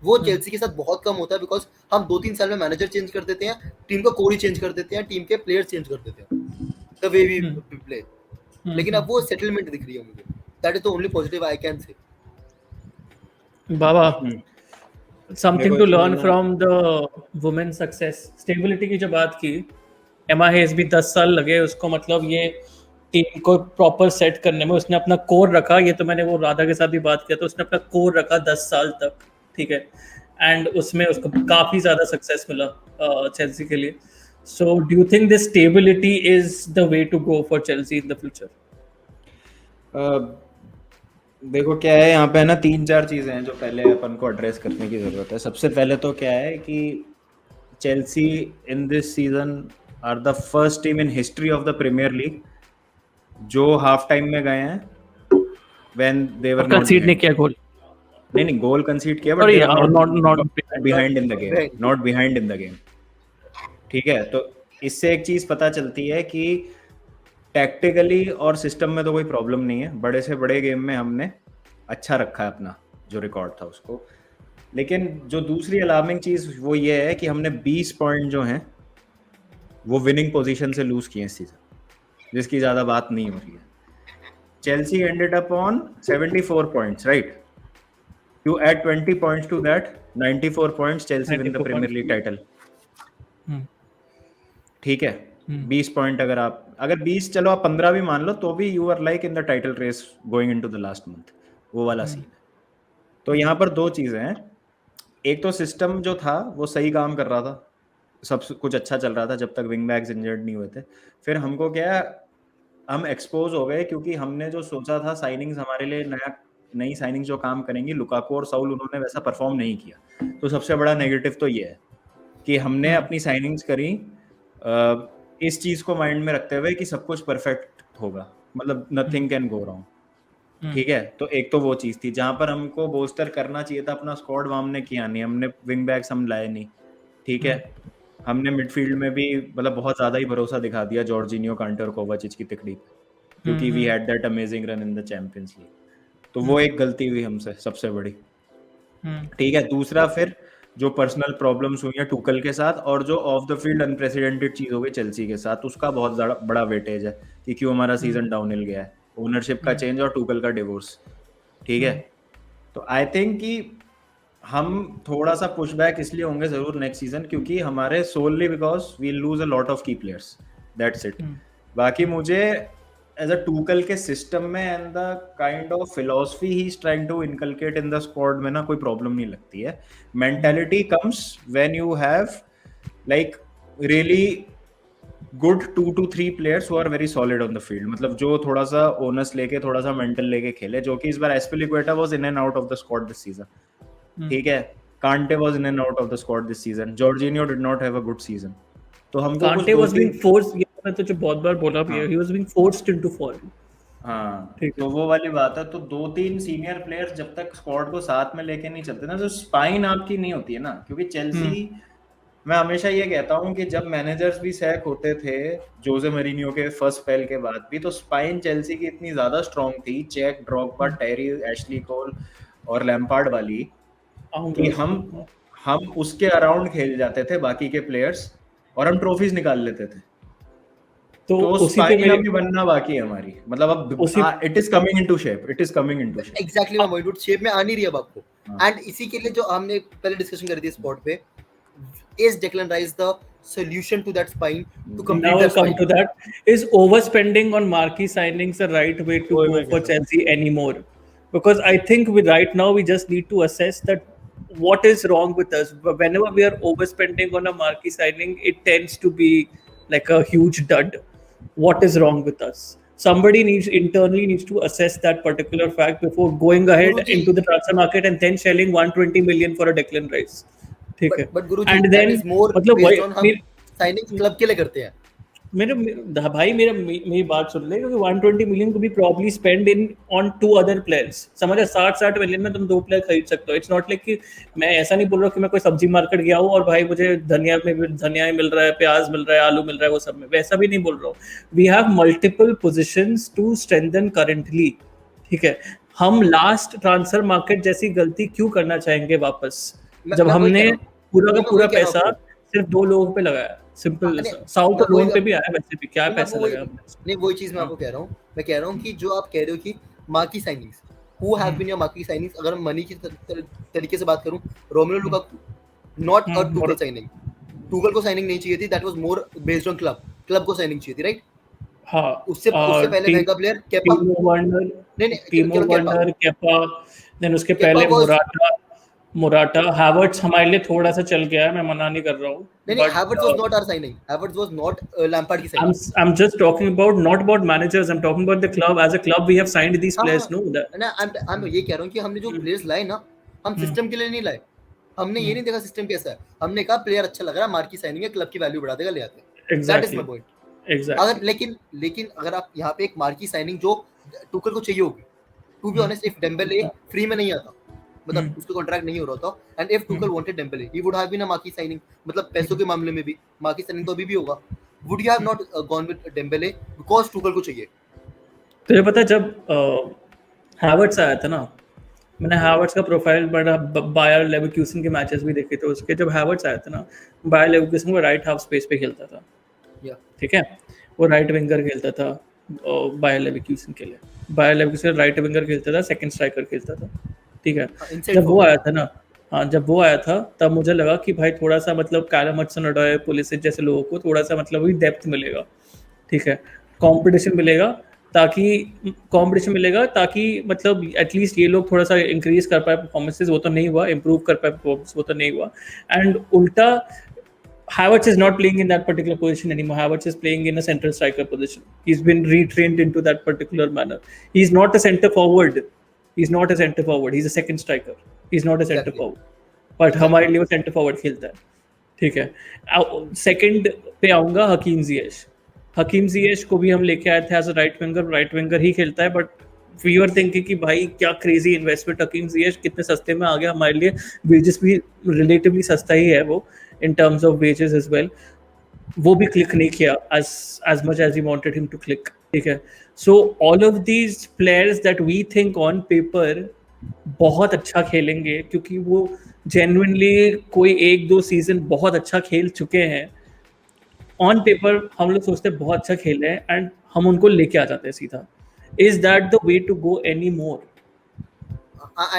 E: वो चेल्सी के साथ बहुत कम होता है, बिकॉज हम 2-3 साल में मैनेजर चेंज कर देते हैं, टीम का कोर ही चेंज कर देते हैं, टीम के प्लेयर्स चेंज कर देते हैं, द वे वी प्ले। लेकिन अब वो सेटलमेंट दिख रही है मुझे, that is the only positive I can say.
B: Baba, something
C: मेरे
B: टू
C: को
B: लर्न
C: इसमें
B: from the women success stability की जो बात की, एमा हेज भी 10 साल लगे उसको, मतलब ये टीम को प्रॉपर सेट करने में। उसने अपना कोर रखा, ये तो मैंने वो राधा के साथ भी बात किया, तो उसने अपना कोर रखा 10 साल तक, ठीक है, एंड उसमें उसको काफी ज्यादा सक्सेस मिला चेल्सी के लिए। So do you think this stability is the way to go for Chelsea in the future?
C: देखो क्या है, यहाँ पे है ना 3-4 चीजें हैं जो पहले अपन को एड्रेस करने की जरूरत है। सबसे पहले तो क्या है कि Chelsea in this season are the first team in history of the Premier League जो हाफ टाइम में गए हैं when they were not
B: कंसीड नहीं
C: behind.
B: किया गोल.
C: नहीं गोल कंसीड किया, but
B: Sorry,
C: they were
B: not
C: behind in the game,
E: behind.
C: not behind in the game. ठीक है, तो इससे एक चीज पता चलती है कि टैक्टिकली और सिस्टम में तो कोई प्रॉब्लम नहीं है. बड़े से बड़े गेम में हमने अच्छा रखा है अपना जो रिकॉर्ड था उसको. लेकिन जो दूसरी अलार्मिंग चीज वो ये है कि हमने 20 पॉइंट जो हैं वो विनिंग पोजीशन से लूज किए इस सीजन, जिसकी ज्यादा बात नहीं हो रही है. Chelsea ended up on 74 points, right? You add 20 points to that, 94 points, Chelsea win the
B: 94
C: Premier League title. ठीक है, 20 पॉइंट अगर 20 चलो आप 15 भी मान लो तो भी you are like in the title race going into the last month. वो वाला सीन है. तो यहाँ पर दो चीजें हैं. एक तो सिस्टम जो था वो सही काम कर रहा था, सब कुछ अच्छा चल रहा था जब तक विंग बैक्स इंजर्ड नहीं हुए थे. फिर हमको क्या, हम एक्सपोज हो गए क्योंकि हमने जो सोचा था साइनिंग्स हमारे लिए नई साइनिंग जो काम करेंगी, लुकाकू और साउल, उन्होंने वैसा परफॉर्म नहीं किया. तो सबसे बड़ा नेगेटिव तो ये है कि हमने अपनी साइनिंग्स करी इस चीज को माइंड में रखते हुए कि सब कुछ परफेक्ट होगा, मतलब नथिंग कैन गो रॉन्ग. ठीक है, तो एक तो वो चीज थी जहां पर हमको बोस्टर करना चाहिए था अपना स्क्वाड, वहां हमने किया नहीं. हमने विंग बैक्स हम लाए नहीं. ठीक है, हमने मिडफील्ड में भी मतलब बहुत ज्यादा ही भरोसा दिखा दिया जॉर्जिनियो, कांटे और कोवाचिच की तिकड़ी पे, क्योंकि we had that amazing run in the Champions League. तो वो एक गलती हुई हमसे सबसे बड़ी. ठीक है, दूसरा फिर जो पर्सनल प्रॉब्लम्स हुई हैं टूकल के साथ और जो ऑफ द फील्ड अनप्रेसिडेंटेड चीज हो गई चेल्सी के साथ, उसका बहुत बड़ा वेटेज है कि क्यों हमारा सीजन डाउनहिल गया है. ओनरशिप का चेंज और टूकल का डिवोर्स. ठीक है, तो आई थिंक कि हम थोड़ा सा पुशबैक इसलिए होंगे जरूर नेक्स्ट सीजन, क्योंकि हमारे solely because we lose a lot of key players, that's it. बाकी मुझे एज अ टूकल के सिस्टम में and the kind of philosophy he is trying to inculcate in the squad में ना कोई प्रॉब्लम नहीं लगती है. Mentality comes when you have like really good 2 to 3 players who are very solid on the field, मतलब जो थोड़ा सा ओनस लेके थोड़ा सा मेंटल लेके खेले, जो कि इस बार Azpilicueta was in and out of the squad this season. ठीक है, Kante was in and out of the squad this season, Jorginho did not have a good season. तो हमको
B: कांटे वाज बीइंग फोर्स्ड, ये मैं तुझे बहुत बार बोला भी है, he was being forced into fall.
C: हाँ, तो वो वाली बात है. तो 2-3 सीनियर प्लेयर्स जब तक स्क्वाड को साथ में लेके नहीं चलते ना, तो स्पाइन आपकी नहीं होती है ना. क्योंकि चेल्सी, मैं हमेशा ये कहता हूँ कि जब मैनेजर्स भी सैक होते थे जोसे मरीनियो के फर्स्ट स्पेल के बाद भी, तो स्पाइन चेल्सी की इतनी ज्यादा स्ट्रॉन्ग थी, चेक, ड्रॉगबा, टेरी, एशली कोल और लैम्पार्ड वाली, कि हम उसके अराउंड खेल जाते थे बाकी के प्लेयर्स और हम ट्रॉफीज निकाल लेते थे. तो उसी पे मेरे भी बनना बाकी है हमारी, मतलब अब it is coming into shape,
E: exactly मैं वही शेप में आ नहीं रही अब आपको. एंड इसी के लिए जो हमने पहले डिस्कशन करी थी स्पॉट पे, is Declan Rice the solution to that spine to complete
B: now
E: that
B: come
E: spine?
B: to that, is overspending on marquee signings the right way to go for Chelsea anymore? Because I think right now we just need to assess that what is wrong with us. Whenever we are overspending on a marquee signing, it tends to be like a huge dud. What is wrong with us? Somebody internally needs to assess that particular fact before going ahead into the transfer market and then shelling 120 million for a Declan Rice. ठीक है,
E: but Guruji,
B: and
E: that
B: then
E: is more
B: मतलब
E: based on हम साइनिंग क्लब के लिए करते हैं. मेरी बात सुन ले, क्योंकि 120 मिलियन को भी probably spend in on 2 other players. समझ, 60 मिलियन में तुम 2 प्लेयर खरीद सकते हो. इट्स नॉट लाइक कि मैं ऐसा नहीं बोल रहा कि मैं कोई सब्जी मार्केट गया हूँ और भाई मुझे धनिया मिल रहा है, प्याज मिल रहा है, आलू मिल रहा है, वो सब में वैसा भी नहीं बोल रहा हूँ. We have multiple positions to strengthen currently. ठीक है, हम लास्ट ट्रांसफर मार्केट जैसी गलती क्यों करना चाहेंगे वापस, जब हमने पूरा का पूरा पैसा सिर्फ 2 लोगों पे लगाया. सिंपल. साउथ लोन पे भी आया, वैसे भी क्या पैसा लगा हमने. नहीं, वही चीज मैं आपको कह रहा हूँ. मैं कह रहा हूँ कि जो आप कह रहे हो कि marquee signings, who have been your marquee signings, अगर मनी की तरीके से बात करूँ, Romelu Lukaku not a Tuchel signing. Tuchel को साइनिंग नहीं चाहिए थी, that was more based on club को साइनिंग चाहिए थी, राइट?
B: हाँ,
E: उससे पहले महंगा player Kepa,
B: Timo Werner, Kepa, then उसके पहले मोराटा, हैवर्ट्स हमारे लिए थोड़ा सा चल गया है, मैं मना नहीं कर रहा हूँ.
E: नहीं, Havertz was not our signing, Havertz was not Lampard की signing.
B: I'm just talking about not about managers, I'm talking about the club. As a club we have signed these players, no?
E: I'm ये कह रहा हूँ कि हमने जो प्लेयर्स लाए ना, हम सिस्टम के लिए नहीं लाए. हमने ये नहीं देखा सिस्टम कैसा है, हमने कहा प्लेयर अच्छा लग रहा है, मार्की साइनिंग है, क्लब की वैल्यू बढ़ा देगा, ले आते हैं. That is my point. अगर लेकिन अगर आप यहाँ पे एक मार्की साइनिंग जो टुकल को चाहिए होगी, to be honest if Dembele free में नहीं आता, मतलब उसका कॉन्ट्रैक्ट नहीं हो रहा था, and if Tuchel wanted Dembele he would have been a marquee signing, मतलब पैसों के मामले में भी मार्की साइनिंग तो अभी भी होगा, would you have not gone with Dembélé because Tuchel को चाहिए।
B: तुझे पता है जब हैवर्ट्स आया था ना, मैंने हैवर्ट्स का प्रोफाइल बड़ा बायर लेवरक्यूसन के मैचेस भी देखे थे उसके। जब हैवर्ट्स आया था ना, बायर लेवरक्यूसन वो राइट हाफ स्पेस पे खेलता था,
E: या
B: ठीक है, वो राइट विंगर खेलता था बायर लेवरक्यूसन के लिए। बायर लेवरक्यूसन राइट विंगर खेलता था, सेकंड स्ट्राइकर खेलता था, ठीक है।
E: इनसाइड
B: जब वो आया था ना, हाँ जब वो आया था तब मुझे लगा कि भाई थोड़ा सा मतलब कैलम हडसन ओडोय, पुलिसिच जैसे लोगों को थोड़ा सा मतलब वही डेप्थ मिलेगा, ठीक है, कंपटीशन मिलेगा, ताकि मतलब एटलीस्ट ये लोग थोड़ा सा इंक्रीज कर पाए परफॉर्मेंसेस। वो तो नहीं हुआ, इंप्रूव कर पाए परफॉर्मेंस, वो तो नहीं हुआ। एंड उल्टा Havertz is not playing in that particular position anymore. Havertz is playing in a central striker position. He's been retrained into that particular manner. He's not a center forward. He's a second striker. He's not a center forward. But हमारे लिए वो center forward खेलता है, ठीक है। सेकंड पे आऊंगा हकीम जियेश को भी हम लेके आए थे एज अ राइट विंगर ही खेलता है, बट वी वर थिंकिंग कि भाई क्या क्रेजी इन्वेस्टमेंट, हकीम जियेश कितने सस्ते में आ गया हमारे लिए, वेजेस भी रिलेटिवली सस्ता ही है वो in terms of wages as well। वो भी क्लिक नहीं किया as much as we wanted him to click, ठीक है। So all of these players that we think on paper बहुत अच्छा खेलेंगे क्योंकि वो genuinely कोई 1-2 सीजन बहुत अच्छा खेल चुके हैं, ऑन पेपर हम लोग सोचते हैं बहुत अच्छा खेल रहे हैं एंड हम उनको लेके आ जाते हैं सीधा। Is that the way to go anymore?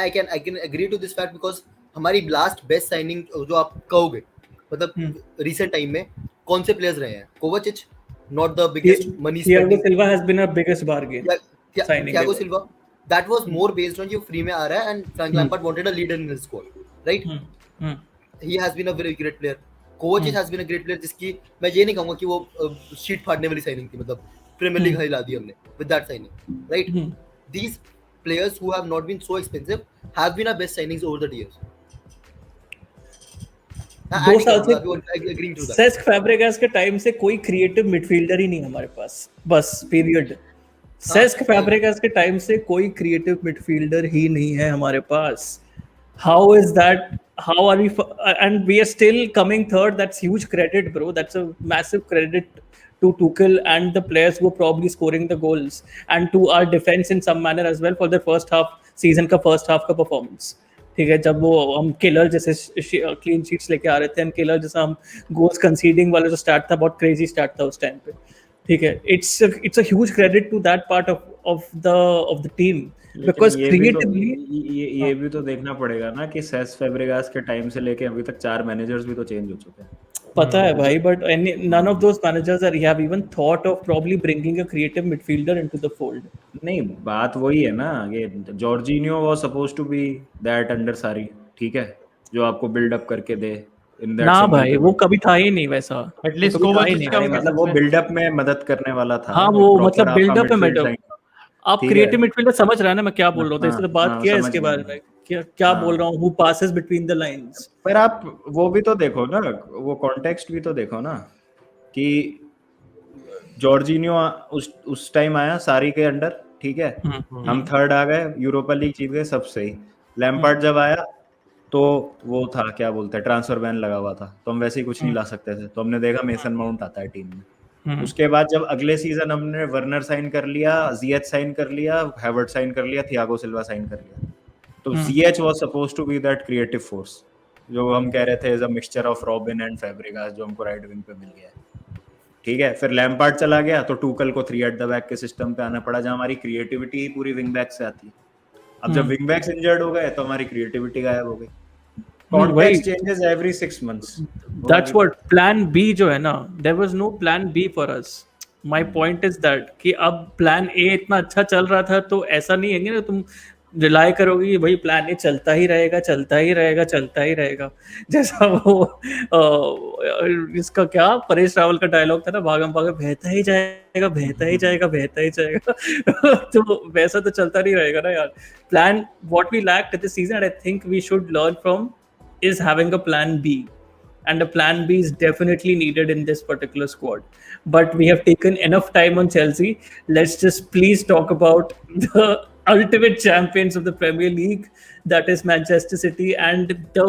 E: I can agree to this fact because हमारी लास्ट बेस्ट साइनिंग जो आप कहोगे मतलब रिसेंट टाइम में कौन से प्लेयर्स रहे हैं? कोवाचिच not the biggest money
B: Thiago Silva has been a biggest bargain signing।
E: Thiago Silva that was more based on जो फ्री में आ रहा है and Frank Lampard wanted a leader in his squad, right? He has been a very great player। Kovacic has been a great player जिसकी मैं ये नहीं कहूँगा कि वो शीट फाड़ने वाली साइनिंग थी, मतलब प्रीमियर लीग हिला दी हमने with that signing, right? These players who have not been so expensive have been our best signings over the years।
B: 2 साल से
E: agreeing to that।
B: सेस्क फैब्रिगास के टाइम से कोई क्रिएटिव मिडफील्डर ही नहीं हमारे पास, बस पीरियड। सेस्क फैब्रिगास के टाइम से कोई क्रिएटिव मिडफील्डर ही नहीं है हमारे पास। How is that? How are we? And we are still coming third. That's huge credit, bro. That's a massive credit to Tuchel and the players who are probably scoring the goals, and to our defense in some manner as well for the first half season का first half का performance। ठीक है, जब वो हम किलर जैसे क्लीन शीट्स लेके आ रहे थे, किलर जैसा हम गोल्स कंसीडिंग वाला जो स्टार्ट था, बहुत क्रेजी स्टार्ट था उस टाइम पे, ठीक है। It's a huge credit to that part of the team because creatively
C: ये भी तो देखना पड़ेगा ना कि सेस फैब्रिगास के टाइम से लेके अभी तक 4 मैनेजर्स भी तो चेंज हो चुके हैं।
B: पता है भाई, but none of those managers have even thought of probably bringing a creative midfielder into the fold।
C: नहीं, बात वही है ना, ये Jorginho was supposed to be that under Sarri, ठीक है, जो आपको बिल्ड अप करके दे इन दैट।
B: ना भाई, वो कभी था ही नहीं वैसा।
D: एटलीस्ट कोवाचिच का
C: मतलब वो बिल्डअप में मदद करने वाला था।
B: हाँ, वो मतलब बिल्डअप में मैटर। आप क्रिएटिव मिडफील्डर समझ रहे हैं ना मैं क्या बोल रहा हूँ, तो इससे बात किया है इसके बारे में, क्या बोल रहा हूँ, who passes between the lines।
C: पर आप वो भी तो देखो ना, वो कॉन्टेक्स्ट भी तो देखो ना कि जॉर्जिनियो उस टाइम आया सारी के अंडर, ठीक है, हम थर्ड आ गए, यूरोपा लीग जीत गए, सब सही। लैम्पार्ड जब आया तो वो था, क्या बोलते हैं, ट्रांसफर बैन लगा हुआ था, तो हम वैसे ही कुछ नहीं ला सकते थे, तो हमने देखा मेसन माउंट आता है टीम में। उसके बाद जब अगले सीजन हमने वर्नर साइन कर लिया, जिएच साइन कर लिया, हैवर्ट साइन कर लिया, थियागो सिल्वा साइन कर लिया, तो Ziyech was supposed to be that creative force जो हम कह रहे थे is a mixture of Robin and Fabregas, जो हमको राइट विंग पे मिल गया है, ठीक है। फिर लैम्पार्ड चला गया तो टूकल को 3 एट द बैक के सिस्टम पे आना पड़ा, जहां हमारी क्रिएटिविटी ही पूरी विंग बैक से आती है। अब जब विंग बैक्स इंजर्ड हो गए तो हमारी क्रिएटिविटी गायब हो गई। Context changes every 6 months।
B: That's what plan B जो है ना, there was no plan B for us। My point is that कि अब plan A इतना अच्छा चल रहा था तो ऐसा नहीं है ना तुम रिलाई करोगे कि भाई प्लान ए चलता ही रहेगा, जैसा वो इसका क्या परेश रावल का डायलॉग था ना, भागम भागम बहता ही जाएगा तो वैसा तो चलता नहीं रहेगा ना यार। Plan what we lacked this season and I think we should learn from is having a plan B, and a plan B is definitely needed in this particular squad. But we have taken enough time on Chelsea. Let's just please talk about the ultimate champions of the Premier League, that is Manchester City, and the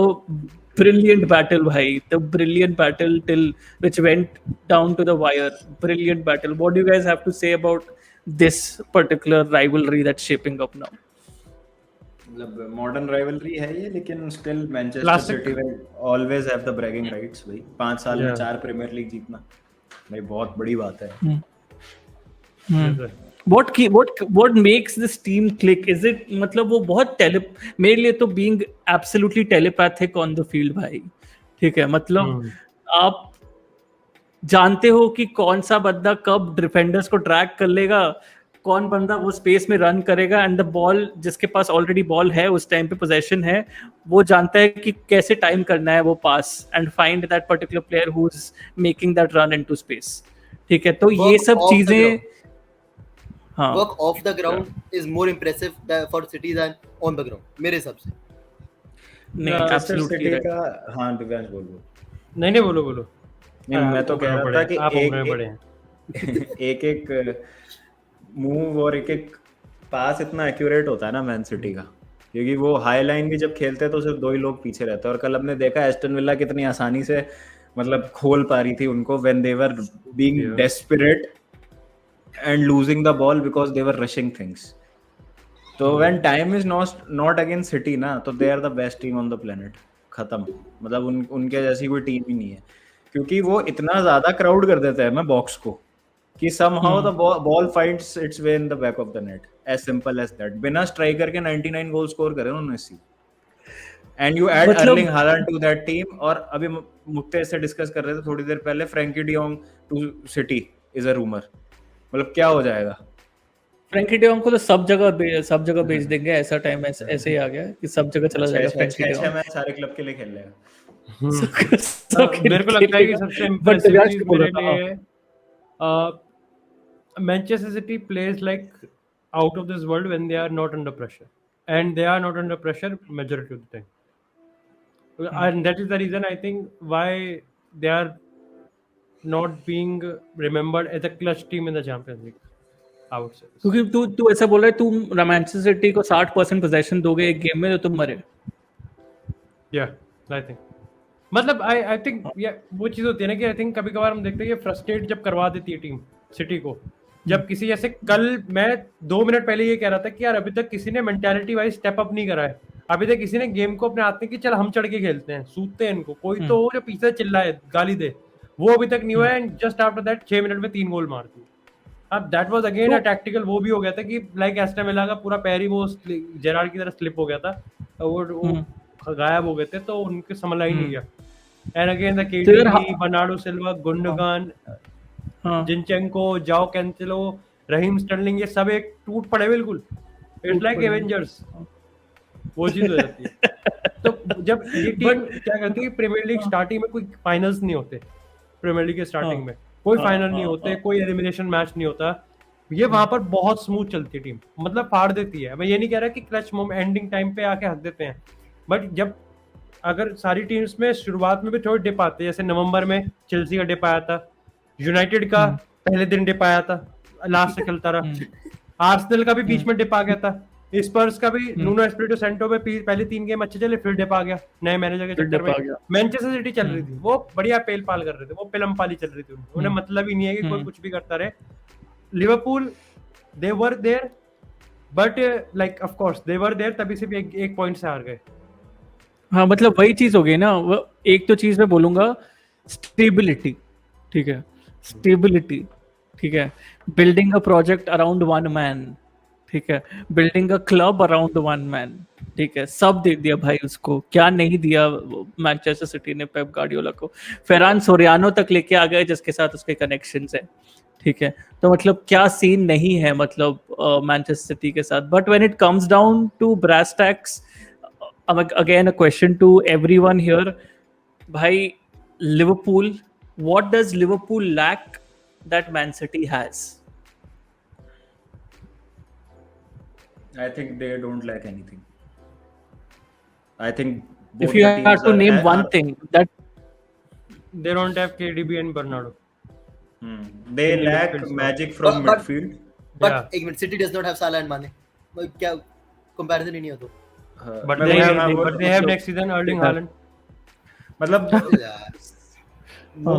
B: brilliant battle, bhai, the brilliant battle till which went down to the wire. Brilliant battle. What do you guys have to say about this particular rivalry that's shaping up now?
C: मतलब मॉडर्न राइवलरी है ये, लेकिन still Manchester
D: Classic.
C: City will always have the bragging rights भाई। 5 साल में
D: Yeah.
C: 4 प्रीमियर लीग जीतना भाई बहुत बड़ी बात है।
B: What makes this team click? Is it मतलब वो बहुत मेरे लिए तो being absolutely telepathic on the field भाई, ठीक है, मतलब आप जानते हो कि कौन सा बंदा कब डिफेंडर्स को ट्रैक कर लेगा, कौन बंदा वो स्पेस में रन करेगा, एंड द बॉल जिसके पास ऑलरेडी बॉल है उस टाइम पे पोजेशन है, वो जानता है कि कैसे टाइम करना है वो pass and find that particular player who is making that run into space, ठीक है। तो ये सब चीजें हाँ,
E: work of the ground is more impressive for City than on the ground मेरे हिसाब से।
B: नहीं
C: मैनचेस्टर
B: एब्सोल्युटली
C: सिटी
B: राइट।
C: का हाँ दिव्यांश बोलो।
D: नहीं बोलो।
C: नहीं मैं तो कह रहा था कि
D: आप उम्र में बड़े हैं।
C: एक मूव और एक पास इतना एक्यूरेट होता है ना मैन सिटी का, क्योंकि वो हाई लाइन भी जब खेलते हैं तो सिर्फ 2 ही लोग पीछे रहते हैं। और कल हमने देखा एस्टन विला कितनी आसानी से मतलब खोल पा रही थी उनको when they were being desperate and losing the ball because they were rushing things. तो when time is not against City ना, तो they are the best team on the planet. खत्म, मतलब उनके जैसी कोई टीम ही नहीं है, क्योंकि वो इतना ज्यादा क्राउड कर देते हैं मैं बॉक्स को कि somehow the ball finds its way in the back of the net, as simple as that। बिना स्ट्राइकर के 99 गोल स्कोर करे उन्होंने Messi, and you add Erling Haaland to that team। और अभी मुक्ते से डिस्कस कर रहे थे थोड़ी देर पहले, Frankie de Jong to City is a rumour. मतलब क्या हो जाएगा?
B: फ्रैंकी डियोंग को तो सब जगह भेज देंगे, ऐसा टाइम ऐसे ही आ गया कि सब जगह चला जाएगा फ्रैंकी डियोंग।
C: 6 मैच सारे क्लब के लिए खेल लेगा।
D: मेरे को लगता है कि सबसे इम्प्रेसिव चीज मेरे लिए Manchester City plays like out of this world when they are not under pressure, and they are not under pressure majority of the time, and that is the reason I think why they are not being remembered as a clutch team in the Champions League, I would say।
B: क्योंकि तू ऐसा बोल रहा है, तुम मैनचेस्टर सिटी को 60% पोजीशन दोगे एक गेम में तो तुम मरे।
D: I think मतलब I think वो चीज होती है ना कि I think कभी कभार हम देखते हैं कि फ्रस्ट्रेट जब करवा देती है टीम सिटी को, जब किसी जैसे कल मैं 2 मिनट पहले ये कह रहा था कि यार अभी तक किसी ने मेंटालिटी वाइज स्टेप अप नहीं करा है, अभी तक किसी ने गेम को अपने हाथ में कि चल हम चढ़ के खेलते हैं, सूतते हैं इनको, कोई तो हो जो पीछे चिल्लाए गाली दे, वो अभी तक नहीं हुआ है। And just after that 6 minute में 3 गोल मार दिए। अब that was again a tactical, वो भी हो गया था कि लाइक एस्टन विला का पूरा पैर ही वो जेरार्ड की तरह स्लिप हो गया था, वो गायब हो गए थे, तो उनके संभला ही नहीं गया। And again the KD, Bernardo Silva, Gundogan, Zinchenko, Joao Cancelo, Raheem Sterling, ये सब एक टूट पड़े बिल्कुल। इट्स लाइक एवेंजर्स, वो चीज हो जाती है। तो जब ये टीम क्या करती है, प्रीमियर लीग स्टार्टिंग में कोई फाइनल्स नहीं होते, प्रीमियर लीग के स्टार्टिंग में कोई फाइनल नहीं होते, कोई एलिमिनेशन मैच नहीं होता, ये वहां पर बहुत स्मूथ चलती है टीम, मतलब फाड़ देती है। मैं ये नहीं कह रहा कि क्लच मोमेंट एंडिंग टाइम पे आके हक देते हैं, बट जब अगर सारी टीम्स में शुरुआत में भी थोड़ी डिप आते हैं, जैसे नवंबर में चेल्सी का डिप आया था, यूनाइटेड का पहले दिन डिप आया था, लास्ट से चलता रहा, आर्सेनल का भी बीच में डिप आ गया था, स्पर्स का भी नूनो एस्पिरिटो सेंटो में पहले 3 गेम अच्छे चले, फिर डिप आ गया नए मैनेजर के चक्कर में। मैनचेस्टर सिटी चल रही थी, वो बढ़िया पेल पाल कर रहे थे, वो पिलमपाली चल रही थी, उन्हें मतलब ही नहीं है कि कोई कुछ भी करता रहे। Liverpool they were there, but like of course they were there, तभी सिर्फ एक पॉइंट से हार गए।
B: हाँ, मतलब वही चीज हो गई ना। एक तो चीज मैं बोलूंगा, स्टेबिलिटी, ठीक है, स्टेबिलिटी, ठीक है, building a project around one man, ठीक है, building a club around one man, ठीक है, सब दे दिया भाई उसको। क्या नहीं दिया मैनचेस्टर सिटी ने पेप गार्डियोला को, फेरान सोरियानो तक लेके आ गए जिसके साथ उसके कनेक्शंस है, ठीक है। तो मतलब क्या सीन नहीं है मतलब मैनचेस्टर सिटी के साथ। But when it comes down to brass tacks, again a question to everyone here, bhai, Liverpool, what does Liverpool lack that Man City has?
C: I think they don't lack anything. I think
B: If you have to name one thing that
D: they don't have KDB and Bernardo.
C: They lack magic from midfield.
E: But एक minute, City does not have Salah and Mane. क्या कंपैरिजन ही नहीं है तो
C: हाँ,
D: But
C: मैं
D: they
C: वही
D: have,
C: मैं
D: but they have next season Erling Haaland.
C: मतलब
E: यार
C: वो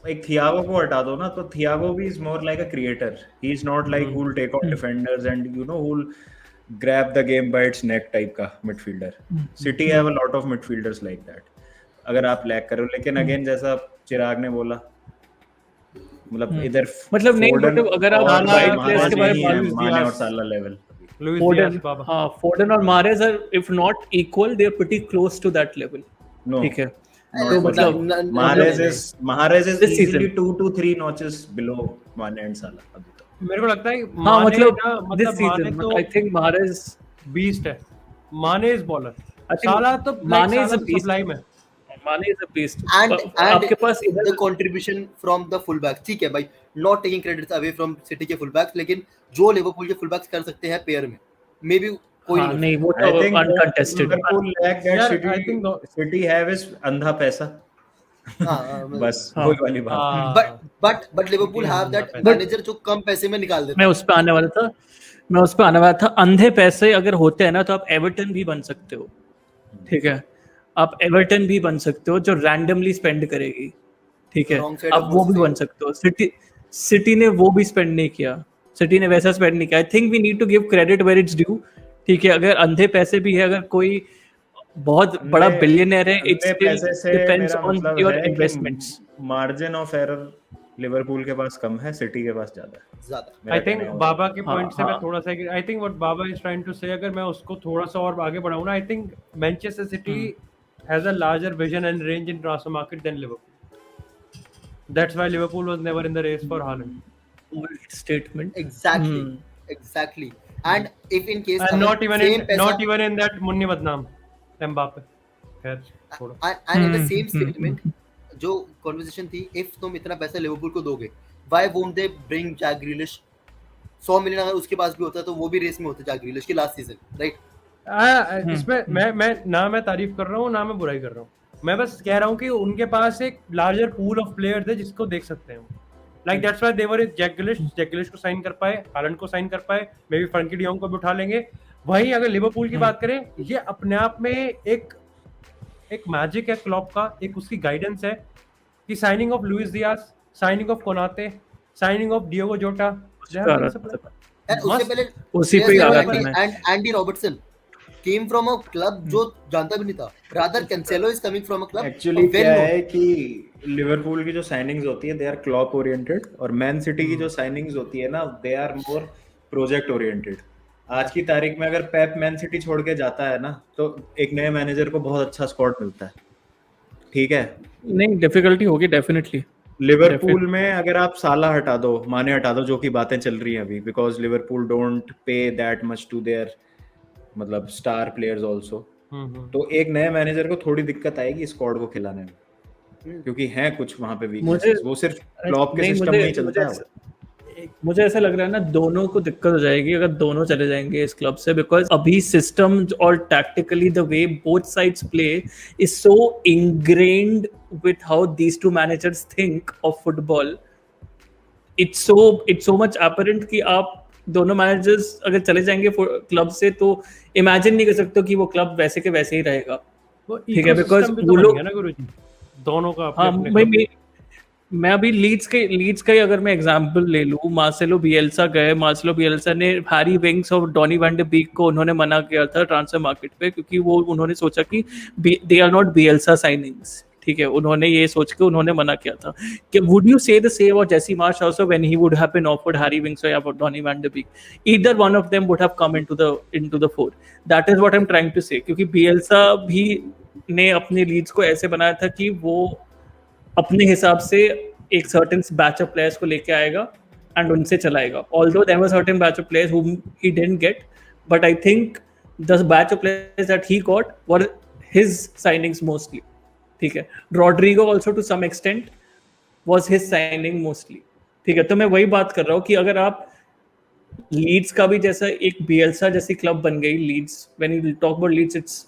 C: एक थियागो को हटा दो ना, तो थियागो भी is more like a creator. He is not like who will take on defenders and you know who will grab the game by its neck type का midfielder. City have a lot of midfielders like that अगर आप लैक करो. लेकिन अगेन जैसा चिराग ने बोला, मतलब इधर
B: मतलब नहीं,
C: फोर्डन
B: मतलब अगर आप
C: और
B: वाइड
C: माने
B: प्लेयर्स के बारे
C: नहीं
B: में
C: है,
D: Luis
C: माने
D: Diaz.
C: और Salah level.
D: Luis
B: Foden,
D: Diaz, Baba.
B: हाँ फोर्डन और Mahrez are if not equal they are pretty close to that level.
C: नो,
B: ठीक है,
C: not
B: तो
C: for
B: मतलब
C: them. Mahrez is
B: This
C: easily
B: season.
C: 2 to 3 notches below Mane and Salah अभी तो.
D: मेरे को लगता है
B: हाँ
D: माने
B: मतलब
D: ना,
B: दिस
D: मतलब माने
B: सीजन
D: तो
B: आई थिंक मारेज,
D: बीस्ट है. माने इज बॉलर.
B: I think
D: साला तो
B: Mane
D: लाइक
B: is
D: साला
B: a
D: तो
B: beast.
D: सप्लाई में.
B: माने इज अ बीस्ट.
E: and
B: आपके पास
E: the
B: इधर
E: contribution from the fullbacks. ठीक है भाई, not taking credits away from City के fullbacks, लेकिन जो लिवरपूल के fullbacks कर सकते हैं पेयर में, मे बी कोई
B: हाँ
E: नहीं
B: नहीं, वो
C: I
B: तो
C: think
B: uncontested.
C: Liverpool lack that
D: यार, I think
C: City have is अंधा पैसा.
E: हाँ
C: बस
B: हाँ.
C: वही वाली बात.
E: but Liverpool
D: City
E: have
D: अंधा
E: that
D: पैसा.
E: manager जो कम पैसे में निकाल देता
B: मैं
E: है.
B: उस पे आने वाला था. अंधे पैसे अगर होते हैं ना तो आप एवर्टन भी बन सकते हो. ठीक है, आप एवर्टन भी बन सकते हो जो रैंडमली स्पेंड करेगी. ठीक है,
E: Wrong side
B: आप
E: of
B: वो
E: the
B: भी बन सकते हो. सिटी ने वो भी स्पेंड नहीं किया. सिटी ने वैसा स्पेंड नहीं किया. I think we need to give credit where it's due. ठीक है, अगर अंधे पैसे भी है, अगर कोई बहुत बड़ा
C: अंधे-
B: बिलियनियर है, इट्स
C: अंधे
B: स्टिल
C: पैसे से
B: डिपेंड्स
C: मेरा
B: ऑन
C: मतलब
B: योर
C: है कि
B: investments.
C: Margin of error Liverpool के पास कम है, सिटी के पास ज्यादा है.
E: ज्यादा.
C: मेरा
D: आई थिंक
C: कहना है वो.
D: बाबा के
B: हाँ,
D: पॉइंट से मैं
B: हाँ.
D: थोड़ा सा, I think what Baba is trying to say, अगर मैं उसको थोड़ा सा और आगे बढ़ाऊं ना, I think Manchester City has a larger vision and range in transfer market than Liverpool. That's why Liverpool was never in the race for Haaland.
B: Statement.
E: Exactly. And if in case
D: And not even
E: same
D: in that Munni बदनाम एम्बापे. खैर छोड़ो.
E: and in the same statement जो conversation थी, if तुम इतना पैसा लिवरपूल को दोगे, why won't they bring Jack Grealish? 100 million अगर उसके पास भी होता तो वो भी रेस में होते Jack Grealish की लास्ट सीजन, राइट?
D: इसमें मैं तारीफ कर रहा हूँ ना मैं बुराई कर रहा हूँ. मैं बस कह रहा हूँ कि उनके पास एक लार्जर पूल ऑफ प्लेयर्स है जिसको देख सकते हैं. Like that's why they were Jack Grealish को साइन कर पाए, हालैंड को साइन कर पाए, may be Frankie de Jong को भी उठा लेंगे. वहीं अगर लिवरपूल की बात करें, ये अपने आप में एक मैजिक है क्लॉप का, एक उसकी गाइडेंस है कि signing of Luis Diaz, signing of Konate, signing of Diogo Jota,
E: And उससे पहले
B: उसी पे ही आ रहा था मैं.
E: and Andy Robertson came from a club जो जानता भी नहीं था. Rather Cancelo is coming from a club
C: actually क्या है कि लिवरपूल की जो साइनिंग्स होती है दे आर क्लॉप ओरिएंटेड, और मैन सिटी की जो साइनिंग्स होती है ना they are more project oriented. आज की तारीख में अगर पेप मैन सिटी छोड़ के जाता है ना तो एक नए मैनेजर को बहुत अच्छा स्क्वाड मिलता है. ठीक है,
B: नहीं डिफिकल्टी होगी डेफिनेटली.
C: लिवरपूल में अगर आप साला हटा दो, माने हटा दो, जो की बातें चल रही हैं अभी, because Liverpool don't pay that much to their मतलब स्टार प्लेयर्स आल्सो, तो एक नए मैनेजर को थोड़ी दिक्कत आएगी स्क्वाड को खिलाने में, क्योंकि हैं कुछ वहां पे वीकनेसेस. वो सिर्फ क्लॉप के सिस्टम में ही चलता है.
B: मुझे ऐसा लग रहा है ना दोनों को दिक्कत हो जाएगी अगर दोनों चले जाएंगे इस क्लब से, बिकॉज अभी सिस्टम और tactically the way both sides play is so ingrained with how these two managers think of football. It's so much apparent कि आप दोनों मैनेजर्स अगर चले जाएंगे क्लब से तो इमेजिन नहीं कर सकते कि वो क्लब वैसे के वैसे ही रहेगा. ठीक है, बिकॉज वो लोग
D: दोनों का
B: हाँ भाई. मैं अभी लीड्स का ही अगर मैं एग्जांपल ले लूं, मार्सेलो बिएल्सा गए. मार्सेलो बिएल्सा ने हैरी विंग्स और डॉनी वैन डे बीक को उन्होंने मना किया था ट्रांसफर मार्केट पे, क्योंकि वो उन्होंने सोचा कि दे आर नॉट बिएल्सा साइनिंग्स. ठीक है, उन्होंने ये सोच के उन्होंने मना किया था कि would you say the same और Jesse Marsch also when he would have been offered Harry Winks या Donny van de Beek, either one of them would have come into the four. That is what I am trying to say, क्योंकि बिएल्सा भी ने अपने लीड्स को ऐसे बनाया था कि वो अपने हिसाब से एक सर्टेन बैच ऑफ प्लेयर्स को लेके आएगा एंड उनसे चलाएगा. Although there were certain batch of players whom he didn't get, but I think the batch of players that he got were his signings mostly. ठीक है, Rodrigo also to some extent was his signing mostly. ठीक है, तो मैं वही बात कर रहा हूँ कि अगर आप लीड्स का भी जैसा एक बिएल्सा जैसी क्लब बन गई Leeds, when you talk about Leeds it's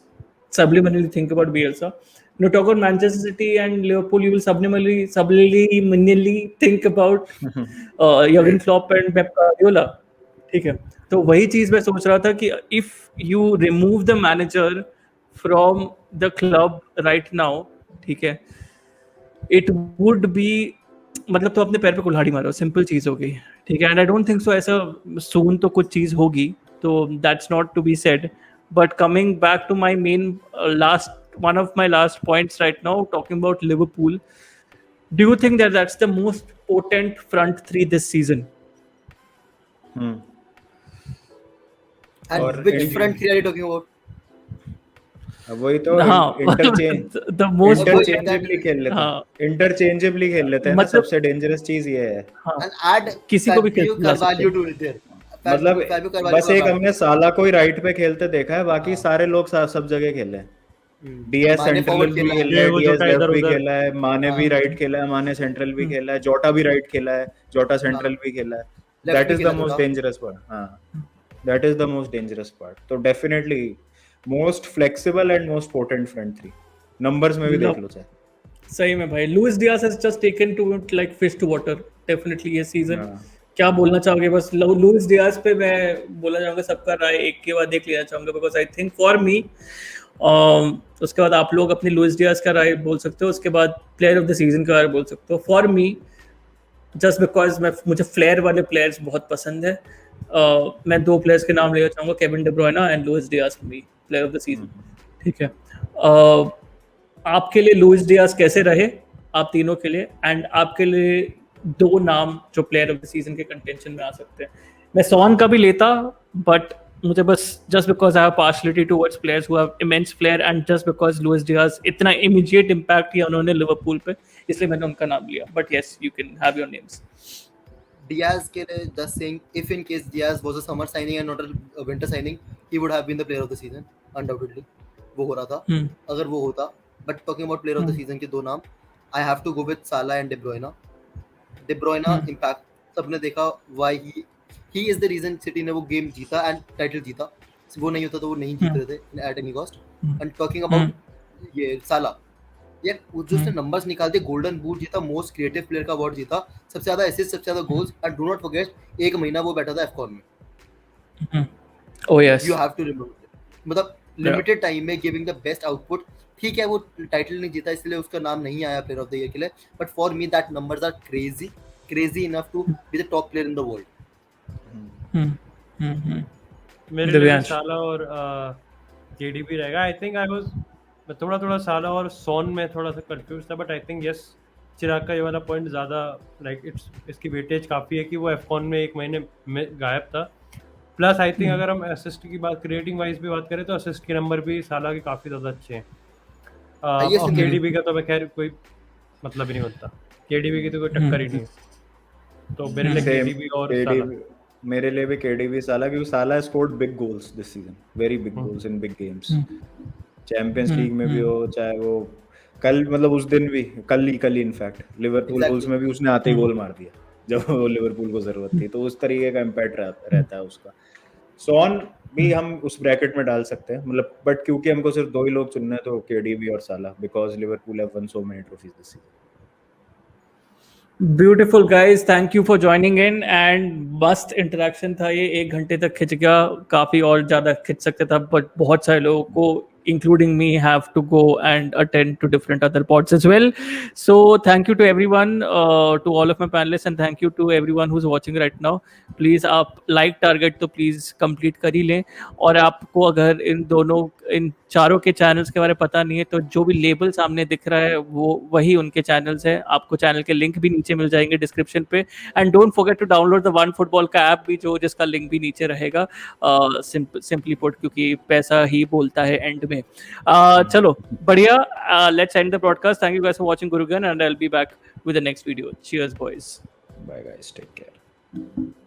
B: subliminally think about Bielsa. When you talk about Manchester City and Liverpool, you will subliminally think about Jurgen Klopp and Pep Guardiola. ठीक है, तो वही चीज मैं सोच रहा था कि if you remove the manager from the club right now, ठीक है, इट वुड बी, मतलब तो अपने पैर पे कुल्हाड़ी मारो, सिंपल चीज हो गई, ठीक है। And I don't think so ऐसा सून तो कुछ चीज होगी, तो that's not to be said. But coming back to my main last one of my last points right now, talking about Liverpool, do you think that that's the most potent front three this season?
E: And
C: और
E: which front three are you talking about?
C: अब वही तो
B: हाँ, the most
C: इंटरचेंजेबली खेल लेते
B: हाँ,
C: हैं, इंटरचेंजेबली खेल लेते हैं ना,
B: मतलब-
C: सबसे डेंजरस चीज ये है।
B: हाँ,
E: And add
B: किसी को भी
E: Fabio
B: खेल ला सकते
E: Carvalho
B: हैं।
E: to it there.
C: मतलब
E: Fabio Carvalho
C: बस
E: का
C: एक
E: back.
C: हमने साला को ही राइट पे खेलते देखा है, बाकी
E: हाँ।
C: सारे लोग सब जगह खेले हैं। डीएस
E: माने
C: सेंट्रल
E: forward
C: भी
E: खेला है।
C: खेला है,
D: वो
C: डीएस
D: जोटा
C: लेफ्ट भी
D: इधर-उधर।
C: खेला है, माने भी
E: हाँ।
C: राइट खेला है, माने सेंट्रल भी खेला है, जोटा भी राइट खेला है, जोटा सेंट्रल भी खेला है।
E: Left
C: दैट
E: भी
C: इज द
E: खेला
C: मोस्ट
E: जोटा।
C: Dangerous part. हाँ, that is the most dangerous part. तो definitely most flexible and most potent front three, numbers में भी देख लो चाहे।
B: सही में भाई, Luis Diaz has just taken to it like fish to water definitely ये सीजन।
C: हाँ।
B: क्या बोलना चाहोगे? बस लुइस डियास पे मैं बोलना चाहूंगा, सबका राय एक के बाद देख लेना चाहूंगा, because I think for me, उसके बाद आप लोग अपनी लुइस डियास का राय बोल सकते हो, उसके बाद प्लेयर ऑफ द सीजन का राय बोल सकते हो। फॉर मी, जस्ट बिकॉज मुझे फ्लेयर वाले प्लेयर्स बहुत पसंद है, मैं दो प्लेयर्स के नाम लेना चाहूंगा, Kevin De Bruyne and Luis Diaz for me player of the season, ठीक है। आपके लिए लुइस डियास कैसे रहे, आप तीनों के लिए, एंड आपके लिए दो नाम जो प्लेयर ऑफ द सीजन के कंटेंशन में आ सकते हैं। मैं सॉन का भी लेता, बट मुझे बस just because I have partiality towards players who have immense flair, and just because Luis Diaz इतना इमीडिएट इम्पैक्ट किया उन्होंने लिवरपूल पे, इसलिए मैंने उनका नाम लिया। But yes, you can have your names.
E: Diaz के लिए just saying, if in case Diaz was a summer signing and not a winter signing, he would have been the player of the season undoubtedly. वो हो रहा था अगर वो होता। But talking about player of the season के दो नाम, I have to go with Salah and De Bruyne. De Bruyne impact सबने देखा, why he is the reason City ने वो गेम जीता and टाइटल जीता। वो नहीं होता तो वो नहीं जीत रहे थे at any cost. And talking about ये Salah, यार वो जो उसने नंबर्स निकाल दिए, गोल्डन बूट जीता, मोस्ट क्रिएटिव प्लेयर का अवार्ड जीता, सबसे ज्यादा असिस्ट, सबसे ज्यादा goals, and do not forget एक महीना वो बैठा था एफकॉन में।
B: Oh yes,
E: you have to remember, मतलब लिमिटेड टाइम में गिविंग द बेस्ट आउटपुट। ठीक है वो टाइटल नहीं जीता इसलिए उसका नाम नहीं आया प्लेयर ऑफ द ईयर के लिए, but for me that numbers are crazy enough to be the top player in the world.
D: मेरे लिए साला और केडीबी रहेगा। आई थिंक मैं थोड़ा साला और सोन में थोड़ा सा कंफ्यूज था, बट आई थिंक यस, चिराग का ये वाला पॉइंट ज़्यादा लाइक इसकी वेटेज काफ़ी है कि वो एफकॉन में एक महीने में गायब था। प्लस आई थिंक अगर हम असिस्ट की बात, क्रिएटिंग वाइज भी बात करें, तो असिस्ट के नंबर भी साला के काफ़ी ज़्यादा अच्छे हैं। और केडीबी का तो मैं खैर कोई मतलब ही नहीं होता, केडीबी की तो कोई टक्कर ही नहीं है। तो मेरे लिए केडीबी और साला,
C: मेरे लिए भी केडीबी साला, क्योंकि साला scored big goals this season, very big goals in big games, champions league में भी हो, चाहे वो कल, मतलब उस दिन भी, कल ही इनफैक्ट लिवरपूल गोल्स में भी उसने आते ही गोल मार दिया जब वो लिवरपूल को जरूरत थी, तो उस तरीके का इम्पैक्ट रहता है उसका। सॉन भी हम उस ब्रैकेट में डाल सकते हैं, मतलब, बट क्योंकि हमको सिर्फ दो ही लोग चुनना है, तो केडीबी और साला, because Liverpool have one so many trophies this season.
B: Beautiful guys, thank you for joining in, and मस्त इंटरेक्शन था ये, 1 घंटे तक खिंच गया, काफी और ज्यादा खिंच सकता था, बट बहुत सारे लोगों को including me have to go and attend to different other pods as well. So thank you to everyone, to all of my panelists, and thank you to everyone who's watching right now. Please आप like target तो please complete कर ही लें, और आपको अगर इन चारों के चैनल्स के बारे में पता नहीं है, तो जो भी लेबल सामने दिख रहा है वो वही उनके चैनल्स हैं, आपको चैनल के लिंक भी नीचे मिल जाएंगे डिस्क्रिप्शन पे, and don't forget to download the OneFootball का ऐप भी, जिसका लिंक भी नीचे रहेगा, सिंपली पुट, क्योंकि पैसा ही बोलता है एंड में। चलो बढ़िया, let's end the broadcast. Thank you guys for watching गुरुगन, and I will be back with the next video. Cheers boys.
C: Bye guys, take care.